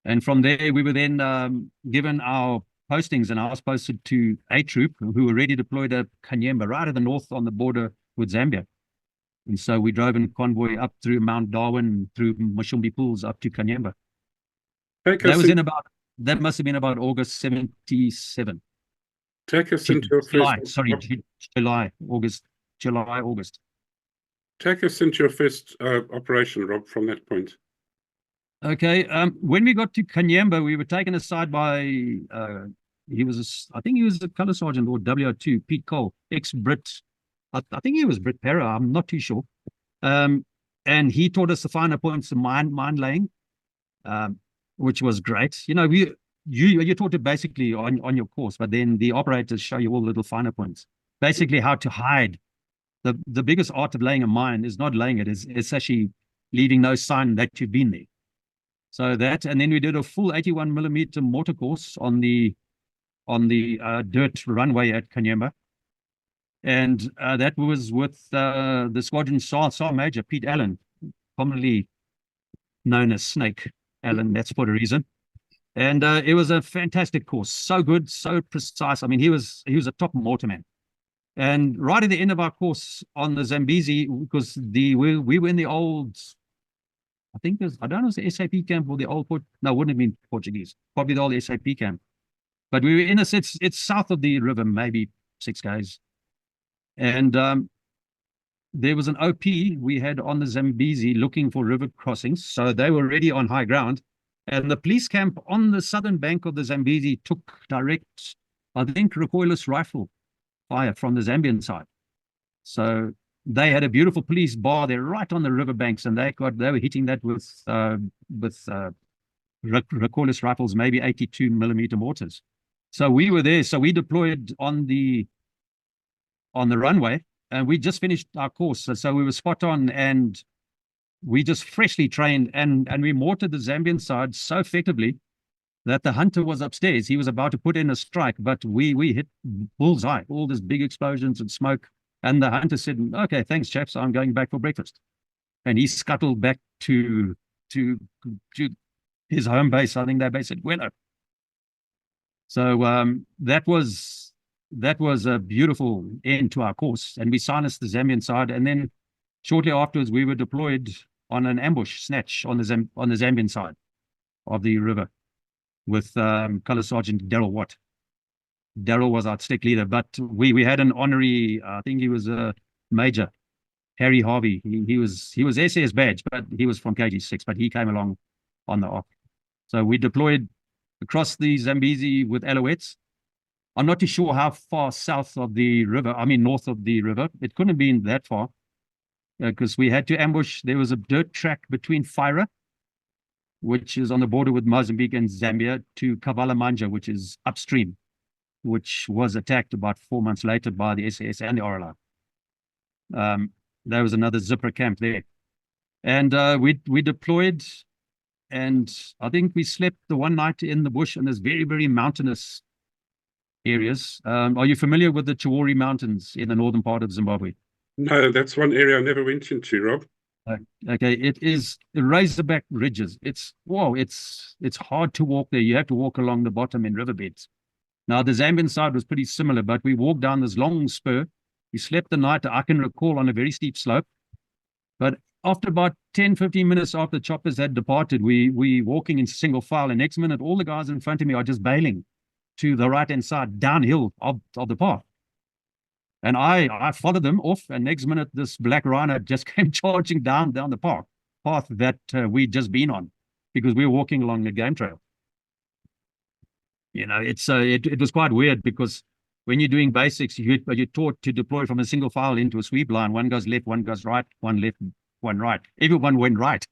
And from there we were then given our postings, and I was posted to A Troop, who were already deployed at Kanyemba, right at the north on the border with Zambia. And so we drove in convoy up through Mount Darwin, through Mashumbi Pools, up to Kanyemba. That must have been about August 77. Take us into your July, August. Take us into your first operation, Rob, from that point. Okay. When we got to Kanyemba, we were taken aside by I think he was a colour sergeant or WO2, Pete Cole, ex-Brit. I think he was Brit Para. I'm not too sure. And he taught us the finer points of mine laying, which was great. You're taught it basically on your course, but then the operators show you all the little finer points. Basically, how to hide. The biggest art of laying a mine is not laying it; it's actually leaving no sign that you've been there. So that, and then we did a full 81mm mortar course on the dirt runway at Kanyemba. And that was with the squadron Sergeant Major Pete Allen, commonly known as Snake Allen. That's for a reason. And it was a fantastic course. So good, so precise. I mean, he was a top mortarman. And right at the end of our course on the Zambezi, because we were in the old, I think I don't know if it was the SAP camp or the old it wouldn't have been Portuguese, probably the old SAP camp. But we were in it's south of the river, maybe 6 km. And there was an OP we had on the Zambezi looking for river crossings. So they were already on high ground. And the police camp on the southern bank of the Zambezi took direct, I think, recoilless rifle fire from the Zambian side. So they had a beautiful police bar there right on the river banks, and they were hitting that with recoilless rifles, maybe 82mm mortars. So we were there. So we deployed on the runway, and we just finished our course. So we were spot on, and we just freshly trained, and we mortared the Zambian side so effectively that the hunter was upstairs. He was about to put in a strike, but we hit bullseye, all these big explosions and smoke. And the hunter said, "Okay, thanks, chaps. I'm going back for breakfast." And he scuttled back to his home base. I think they base at Guelo. So that was that was a beautiful end to our course. And we silenced the Zambian side. And then shortly afterwards, we were deployed on an ambush snatch on the Zambian side of the river with Colour Sergeant Daryl Watt. Daryl was our stick leader, but we had an honorary, I think he was a major, Harry Harvey. He was SAS badge, but he was from KG6, but he came along on the op. So we deployed across the Zambezi with Alouettes. I'm not too sure how far south of the river, I mean north of the river. It couldn't have been that far because we had to ambush. There was a dirt track between Faira, which is on the border with Mozambique and Zambia, to Kavalamanja, which is upstream, which was attacked about 4 months later by the SAS and the RLR. There was another zipper camp there. And we deployed, and I think we slept the one night in the bush in this very, very mountainous areas. Are you familiar with the Chiwori Mountains in the northern part of Zimbabwe? No, that's one area I never went into, Rob. Okay, it is the Razorback Ridges. It's hard to walk there. You have to walk along the bottom in riverbeds. Now, the Zambian side was pretty similar, but we walked down this long spur. We slept the night, I can recall, on a very steep slope. But after about 10, 15 minutes after the choppers had departed, we walking in single file. And next minute, all the guys in front of me are just bailing to the right-hand side, downhill of the path. And I followed them off, and next minute, this black rhino just came charging down the path that we'd just been on, because we were walking along the game trail. You know, it was quite weird, because when you're doing basics, you're taught to deploy from a single file into a sweep line. One goes left, one goes right, one left, one right. Everyone went right.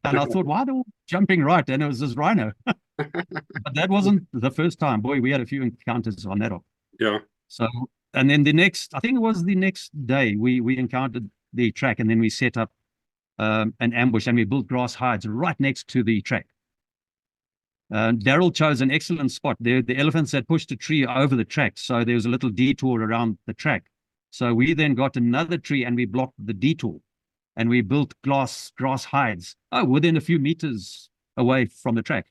And I thought, why are they all jumping right? And it was this rhino. But that wasn't the first time. Boy, we had a few encounters on that. Yeah. So, and then I think it was the next day, we encountered the track, and then we set up an ambush, and we built grass hides right next to the track. Daryl chose an excellent spot. The elephants had pushed a tree over the track, so there was a little detour around the track. So we then got another tree, and we blocked the detour, and we built grass hides within a few meters away from the track.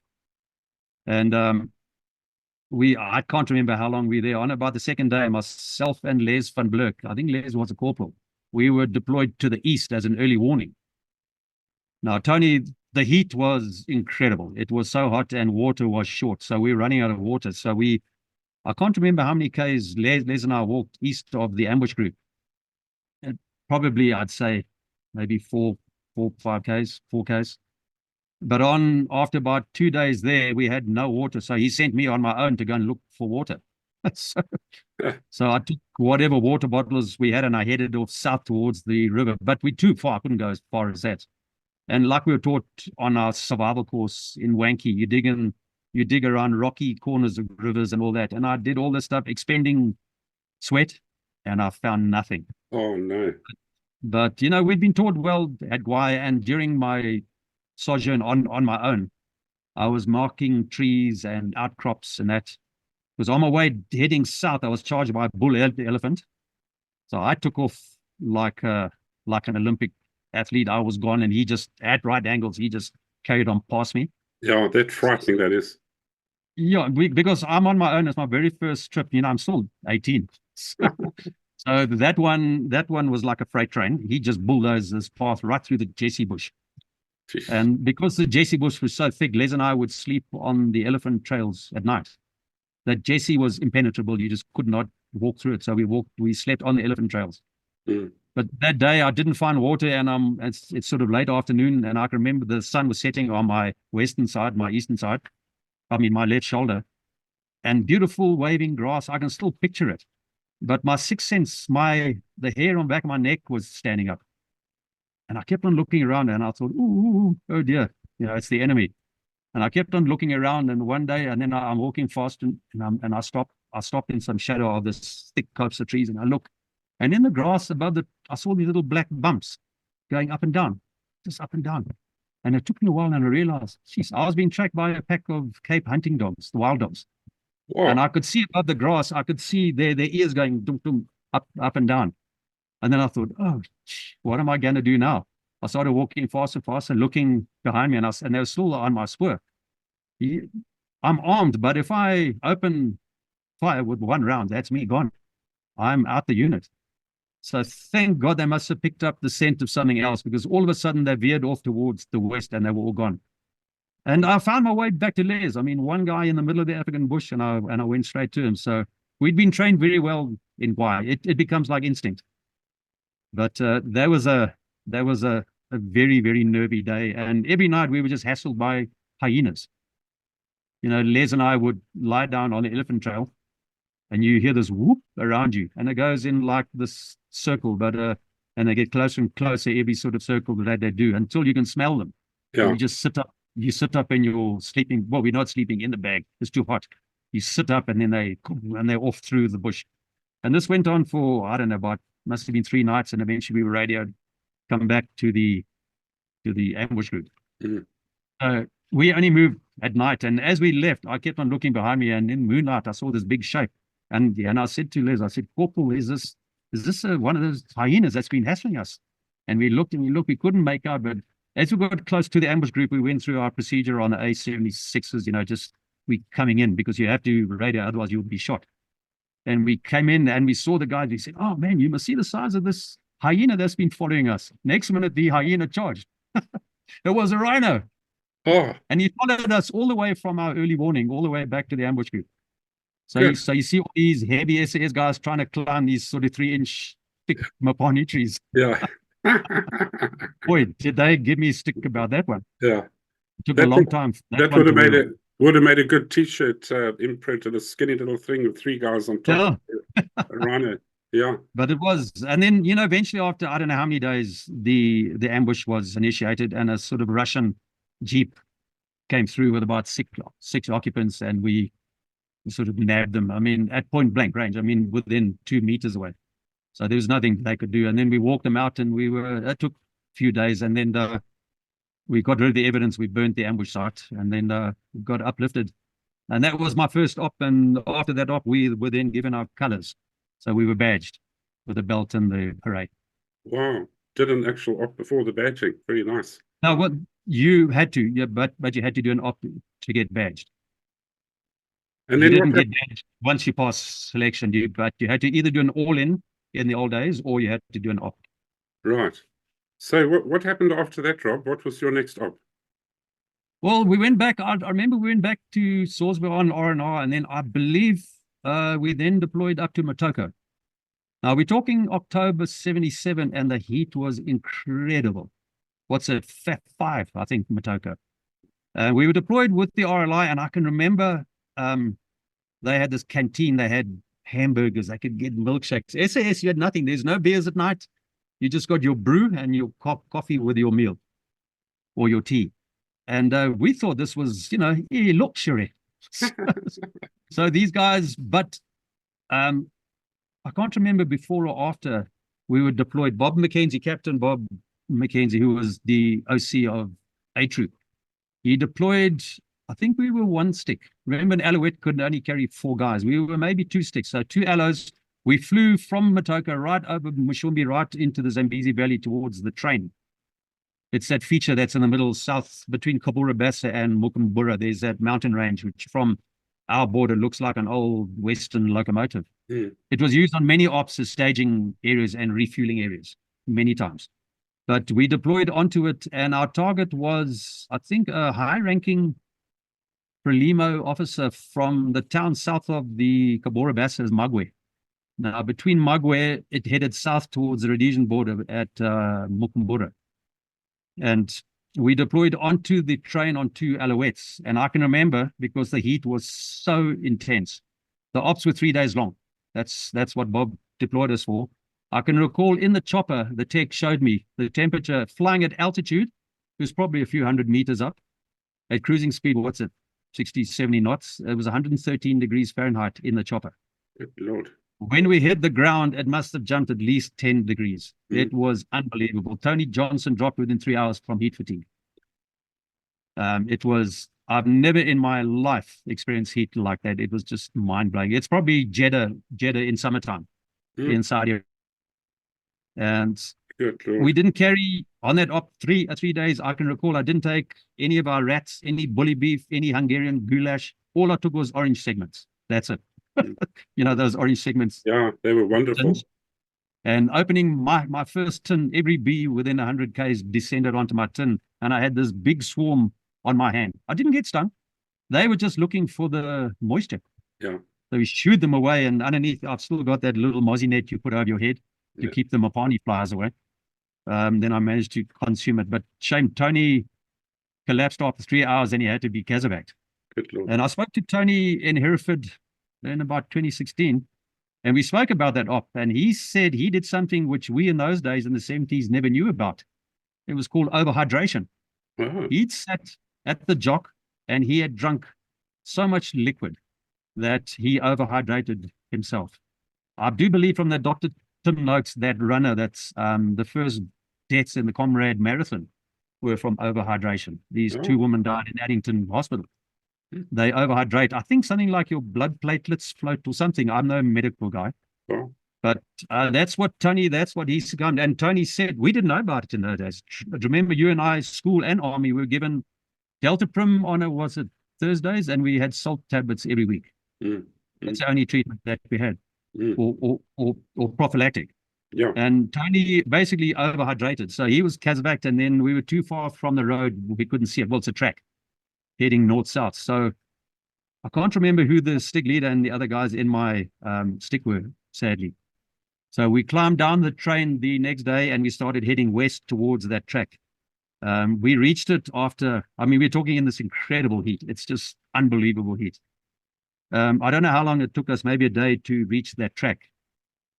And I can't remember how long we were there. On about the second day, myself and Les van Blerk, I think Les was a corporal, we were deployed to the east as an early warning. Now, Tony, the heat was incredible. It was so hot, and water was short, so we were running out of water. So I can't remember how many Ks Les and I walked east of the ambush group. And probably, I'd say, maybe 4, 5 Ks, 4 Ks. But after about 2 days there, we had no water. So he sent me on my own to go and look for water. So I took whatever water bottles we had, and I headed off south towards the river. But we're too far. I couldn't go as far as that. And like we were taught on our survival course in Wanky, you dig around rocky corners of rivers and all that. And I did all this stuff, expending sweat, and I found nothing. Oh, no. But, we'd been taught well at Gwai, and during my sojourn on my own, I was marking trees and outcrops and that. Because on my way heading south, I was charged by a bull elephant. So I took off like an Olympic athlete. I was gone, and he just, at right angles, he just carried on past me. Yeah, that's frightening, that is. Yeah, because I'm on my own. It's my very first trip. I'm still 18. So that one was like a freight train. He just bulldozed this path right through the Jesse bush. Jeez. And because the Jesse bush was so thick, Les and I would sleep on the elephant trails at night. That Jesse was impenetrable. You just could not walk through it. So we slept on the elephant trails. Mm. But that day I didn't find water, and it's sort of late afternoon, and I can remember the sun was setting on my western side, my eastern side, my left shoulder, and beautiful waving grass. I can still picture it. But my sixth sense, the hair on the back of my neck was standing up. And I kept on looking around, and I thought, oh dear, it's the enemy. And I kept on looking around, and one day, and then I'm walking fast, and I stopped in some shadow of this thick copse of trees, and I look, and in the grass above I saw these little black bumps going up and down, just up and down. And it took me a while, and I realized, geez, I was being tracked by a pack of Cape hunting dogs, the wild dogs. Whoa. And I could see above the grass, I could see their ears going dum, dum, up and down. And then I thought, oh, what am I going to do now? I started walking faster and faster, looking behind me, and they were still on my spur. I'm armed, but if I open fire with one round. That's me gone. I'm out the unit. So thank God they must have picked up the scent of something else, because all of a sudden they veered off towards the west and they were all gone. And I found my way back to Les. I mean, one guy in the middle of the African bush, and I went straight to him. So we'd been trained very well in Gwai. It becomes like instinct. But that was a very, very nervy day. And every night we were just hassled by hyenas. You know, Les and I would lie down on the elephant trail, and you hear this whoop around you, and it goes in like this circle, but and they get closer and closer every sort of circle that they do until you can smell them. Yeah. You just sit up. You sit up and you're sleeping. Well, we're not sleeping in the bag. It's too hot. You sit up and then they're off through the bush. And this went on for, I don't know, must have been 3 nights, and eventually we were radioed, come back to the ambush group. We only moved at night, and as we left, I kept on looking behind me, and in moonlight I saw this big shape. And I said to Les, I said, Corporal, is this one of those hyenas that's been hassling us? And we looked, we couldn't make out, but as we got close to the ambush group, we went through our procedure on the A76s, you know, just we coming in, because you have to radio, otherwise you'll be shot. And we came in and we saw the guys. We said, oh man, you must see the size of this hyena that's been following us. Next minute, the hyena charged. It was a rhino. Oh. And he followed us all the way from our early warning, all the way back to the ambush group. So you see all these heavy SAS guys trying to climb these sort of 3-inch thick mapani trees. Yeah. Boy, did they give me a stick about that one. Yeah. It took a long time. That would have made a good T-shirt imprint, and a skinny little thing with 3 guys on top. Yeah. A rhino. Yeah. But it was, and then, you know, eventually after, I don't know how many days, the ambush was initiated, and a sort of Russian Jeep came through with about six occupants, and we sort of nabbed them. I mean, at point blank range, I mean, within 2 meters away. So there was nothing they could do. And then we walked them out, and it took a few days, and then we got rid of the evidence. We burnt the ambush site, and then got uplifted. And that was my first op. And after that op, we were then given our colors. So we were badged with the belt and the parade. Wow. Did an actual op before the badging. Very nice. Now, what you had to, yeah, but you had to do an op to get badged. And then you didn't get badged once you passed selection, but you had to either do an all-in the old days, or you had to do an op. Right. So what happened after that, Rob? What was your next op? Well, we went back. I remember we went back to Salisbury on R&R, and then I believe we then deployed up to Motoko. Now, we're talking October 77, and the heat was incredible. What's it, 5, I think, Motoko. We were deployed with the RLI, and I can remember they had this canteen. They had hamburgers. They could get milkshakes. SAS, you had nothing. There's no beers at night. You just got your brew and your coffee with your meal or your tea. And we thought this was, you know, luxury. So these guys, but I can't remember before or after we were deployed. Bob McKenzie, Captain Bob McKenzie, who was the OC of A Troop, he deployed, I think we were 1 stick. Remember, an Alouette could only carry 4 guys. We were maybe 2 sticks. So 2 allos. We flew from Motoko right over Mushumbi, right into the Zambezi Valley towards the train. It's that feature that's in the middle, south between Kabura Bassa and Mukumbura. There's that mountain range, which from our border looks like an old Western locomotive. It was used on many ops as staging areas and refueling areas many times. But we deployed onto it, and our target was, I think, a high-ranking Frelimo officer from the town south of the Kabura Bassa, Magwe. Now, between Magwe, it headed south towards the Rhodesian border at Mukumbura. And we deployed onto the train on 2 Alouettes. And I can remember, because the heat was so intense, the ops were 3 days long. That's what Bob deployed us for. I can recall in the chopper, the tech showed me the temperature flying at altitude. It was probably a few hundred meters up. At cruising speed, what's it, 60, 70 knots? It was 113 degrees Fahrenheit in the chopper. Good Lord. When we hit the ground, it must have jumped at least 10 degrees. It was unbelievable. Tony Johnson dropped within 3 hours from heat fatigue. I've never in my life experienced heat like that. It was just mind-blowing. It's probably Jeddah in summertime in Saudi Arabia. And we didn't carry on that op 3 days. I can recall I didn't take any of our rats, any bully beef, any Hungarian goulash. All I took was orange segments. That's it. You know, those orange segments. Yeah, they were wonderful. Tins. And opening my first tin, every bee within 100 Ks descended onto my tin. And I had this big swarm on my hand. I didn't get stung. They were just looking for the moisture. Yeah. So we shooed them away. And underneath, I've still got that little mozzie net you put over your head to keep the Mopani flies away. Then I managed to consume it. But shame, Tony collapsed after 3 hours and he had to be casevaced. Good Lord. And I spoke to Tony in Hereford in about 2016. And we spoke about that op, and he said he did something which we in those days in the 70s never knew about. It was called overhydration. Wow. He'd sat at the jock and he had drunk so much liquid that he overhydrated himself. I do believe from that Dr. Tim Noakes, that runner, that's the first deaths in the Comrade Marathon were from overhydration. These two women died in Addington Hospital. They overhydrate. I think something like your blood platelets float or something. I'm no medical guy. Oh. But that's what he succumbed. And Tony said, we didn't know about it in those days. Remember, you and I, school and army, were given Delta Prim on was it Thursdays, and we had salt tablets every week. That's the only treatment that we had, or prophylactic. Yeah. And Tony basically overhydrated. So he was casevaced, and then we were too far from the road. We couldn't see it. Well, it's a track heading north-south. So I can't remember who the stick leader and the other guys in my stick were, sadly. So we climbed down the train the next day and we started heading west towards that track. We reached it after, I mean, we're talking in this incredible heat. It's just unbelievable heat. I don't know how long it took us, maybe a day to reach that track.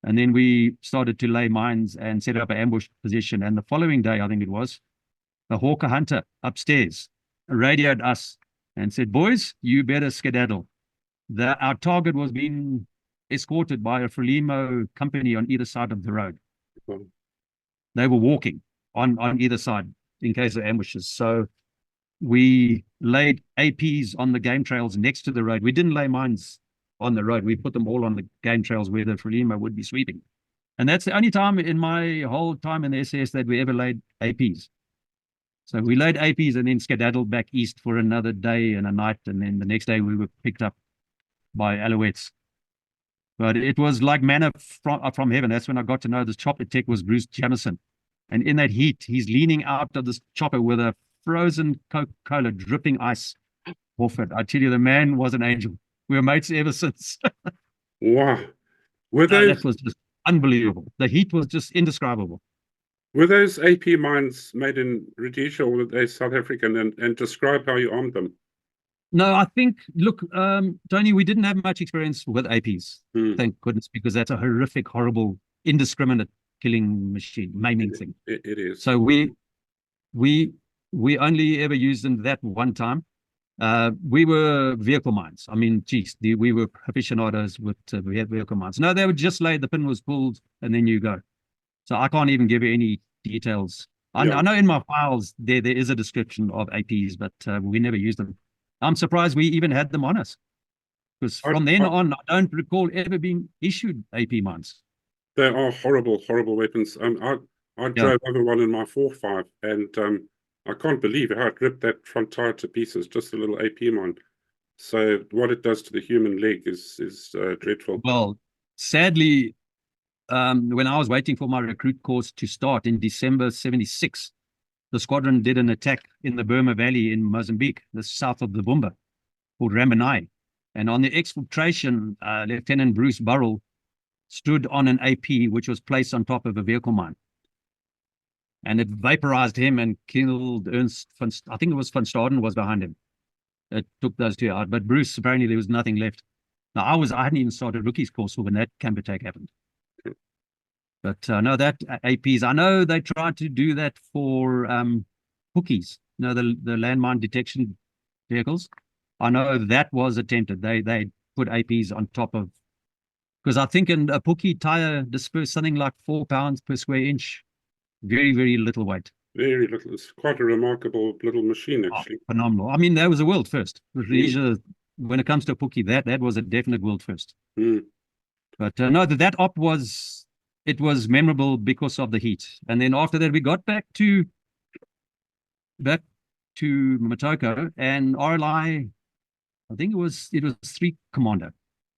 And then we started to lay mines and set up an ambush position. And the following day, I think it was, the Hawker Hunter upstairs radioed us and said, boys, you better skedaddle. Our target was being escorted by a Frelimo company on either side of the road. They were walking on either side in case of ambushes. So we laid APs on the game trails next to the road. We didn't lay mines on the road. We put them all on the game trails where the Frelimo would be sweeping. And that's the only time in my whole time in the SAS that we ever laid APs. So we laid APs and then skedaddled back east for another day and a night. And then the next day we were picked up by Alouettes. But it was like manna from heaven. That's when I got to know this chopper tech was Bruce Jamison. And in that heat, he's leaning out of this chopper with a frozen Coca-Cola dripping ice off it. I tell you, the man was an angel. We were mates ever since. Wow. Were those... That was just unbelievable. The heat was just indescribable. Were those AP mines made in Rhodesia or were they South African? And describe how you armed them. No, I think, look, Tony, we didn't have much experience with APs, thank goodness, because that's a horrific, horrible, indiscriminate killing machine, maiming thing. It is. So we only ever used them that one time. We were vehicle mines. I mean, geez, we were aficionados with we had vehicle mines. No, they were just laid, the pin was pulled, and then you go. So I can't even give you any details. I know in my files there is a description of APs, but we never used them. I'm surprised we even had them on us, because from then on, I don't recall ever being issued AP mines. They are horrible, horrible weapons. I drove over one in my 4.5, and I can't believe how it ripped that front tire to pieces, just a little AP mine. So what it does to the human leg is dreadful. Well, sadly, when I was waiting for my recruit course to start in December 76, the squadron did an attack in the Burma Valley in Mozambique, the south of the Bumba, called Rambonai. And on the exfiltration, Lieutenant Bruce Burrell stood on an AP, which was placed on top of a vehicle mine. And it vaporized him and killed Ernst van, I think it was Van Staden was behind him. It took those two out. But Bruce, apparently there was nothing left. Now, I hadn't even started rookie's course when that camp attack happened. But no, that APs, I know they tried to do that for hookies, you know, the landmine detection vehicles. I know that was attempted. They put APs on top of, because I think a Pookie tire dispersed something like 4 pounds per square inch. Very, very little weight. Very little. It's quite a remarkable little machine, actually. Oh, phenomenal. I mean, that was a world first. Rhodesia, when it comes to a Pookie, that was a definite world first. But no, that op was... It was memorable because of the heat. And then after that, we got back to Motoko, and RLI, I think it was 3 Commando.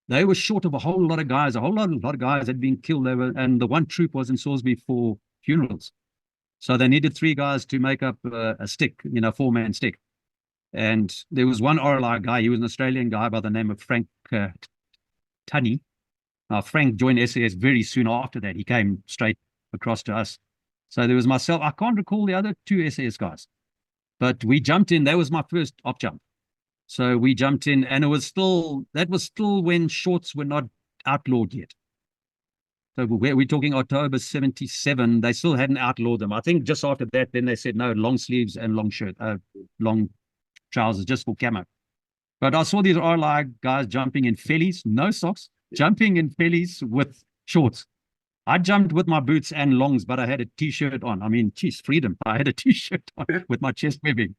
They were short of a whole lot of guys. A lot of guys had been killed. And the one troop was in Salisbury for funerals. So they needed 3 guys to make up a stick, 4-man stick. And there was one RLI guy. He was an Australian guy by the name of Frank Tunney. Frank joined SAS very soon after that. He came straight across to us. So there was myself. I can't recall the other 2 SAS guys. But we jumped in. That was my first op jump. So we jumped in, and that was still when shorts were not outlawed yet. So we're talking October 77. They still hadn't outlawed them. I think just after that, then they said, no, long sleeves and long shirt, long trousers, just for camo. But I saw these RLI guys jumping in fellies, no socks, jumping in fellies with shorts. I jumped with my boots and longs, but I had a T-shirt on. I mean, geez, freedom. I had a T-shirt on with my chest webbing.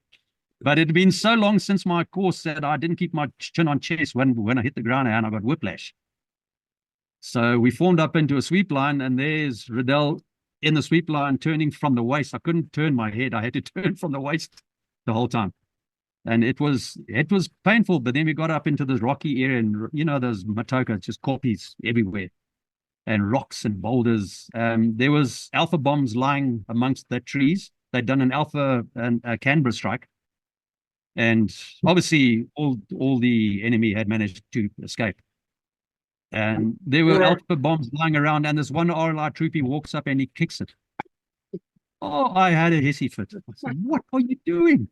But it had been so long since my course that I didn't keep my chin on chest when I hit the ground, and I got whiplash. So we formed up into a sweep line, and there's Riddell in the sweep line turning from the waist. I couldn't turn my head. I had to turn from the waist the whole time. And it was painful, but then we got up into this rocky area, and those matoka, just koppies everywhere, and rocks and boulders. There was alpha bombs lying amongst the trees. They'd done an alpha and a Canberra strike. And obviously all the enemy had managed to escape. And there were alpha bombs lying around, and this one RLI troopy walks up and he kicks it. Oh, I had a hissy fit. I said, what are you doing?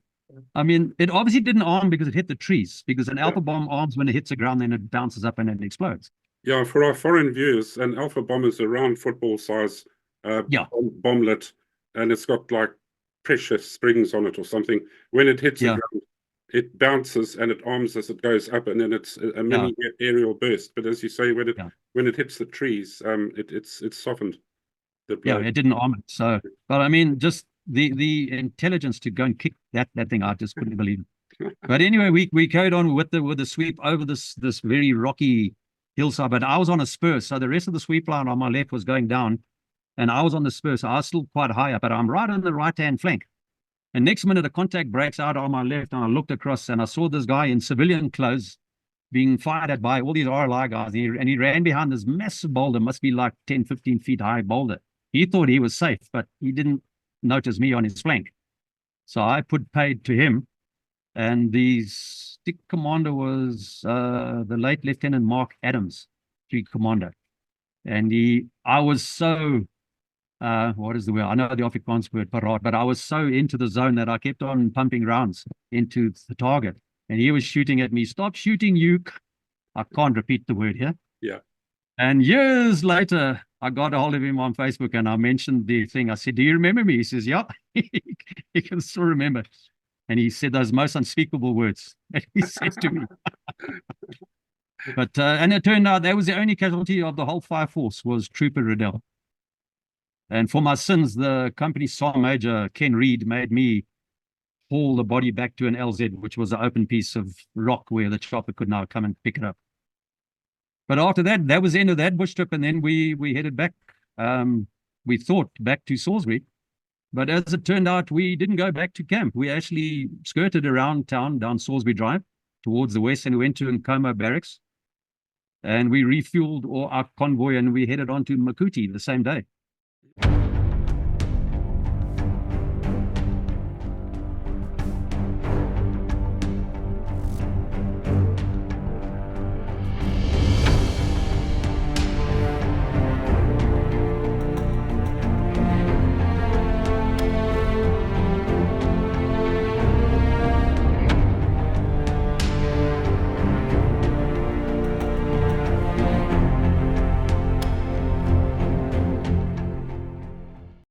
I mean, it obviously didn't arm because it hit the trees, because an alpha bomb arms when it hits the ground, then it bounces up and it explodes. Yeah, for our foreign viewers, an alpha bomb is a round football size bomblet, and it's got like pressure springs on it or something. When it hits the ground, it bounces and it arms as it goes up, and then it's a mini aerial burst. But as you say, when it hits the trees, it's softened. Yeah, it didn't arm it. So, but I mean, just the intelligence to go and kick that thing, I just couldn't believe it. But anyway, we carried on with the sweep over this very rocky hillside. But I was on a spur, so the rest of the sweep line on my left was going down, and I was on the spur, so I was still quite high up. But I'm right on the right-hand flank. And next minute, a contact breaks out on my left, and I looked across, and I saw this guy in civilian clothes being fired at by all these RLI guys. And he ran behind this massive boulder, must be like 10, 15 feet high boulder. He thought he was safe, but he didn't notice me on his flank. So I put paid to him. And the stick commander was the late Lieutenant Mark Adams, street commander. And I was so... what is the word? I know the Afrikaans word, parade, but I was so into the zone that I kept on pumping rounds into the target. And he was shooting at me. Stop shooting, you. I can't repeat the word here. Yeah. And years later, I got a hold of him on Facebook, and I mentioned the thing. I said, do you remember me? He says, yeah. He can still remember. And he said those most unspeakable words that he said to me. But, and it turned out that was the only casualty of the whole fire force, was Trooper Riddell. And for my sins, the company sergeant major, Ken Reed, made me haul the body back to an LZ, which was an open piece of rock where the chopper could now come and pick it up. But after that, that was the end of that bush trip, and then we headed back. We thought back to Salisbury, but as it turned out, we didn't go back to camp. We actually skirted around town, down Salisbury Drive, towards the west, and we went to Nkomo Barracks, and we refueled our convoy, and we headed on to Makuti the same day.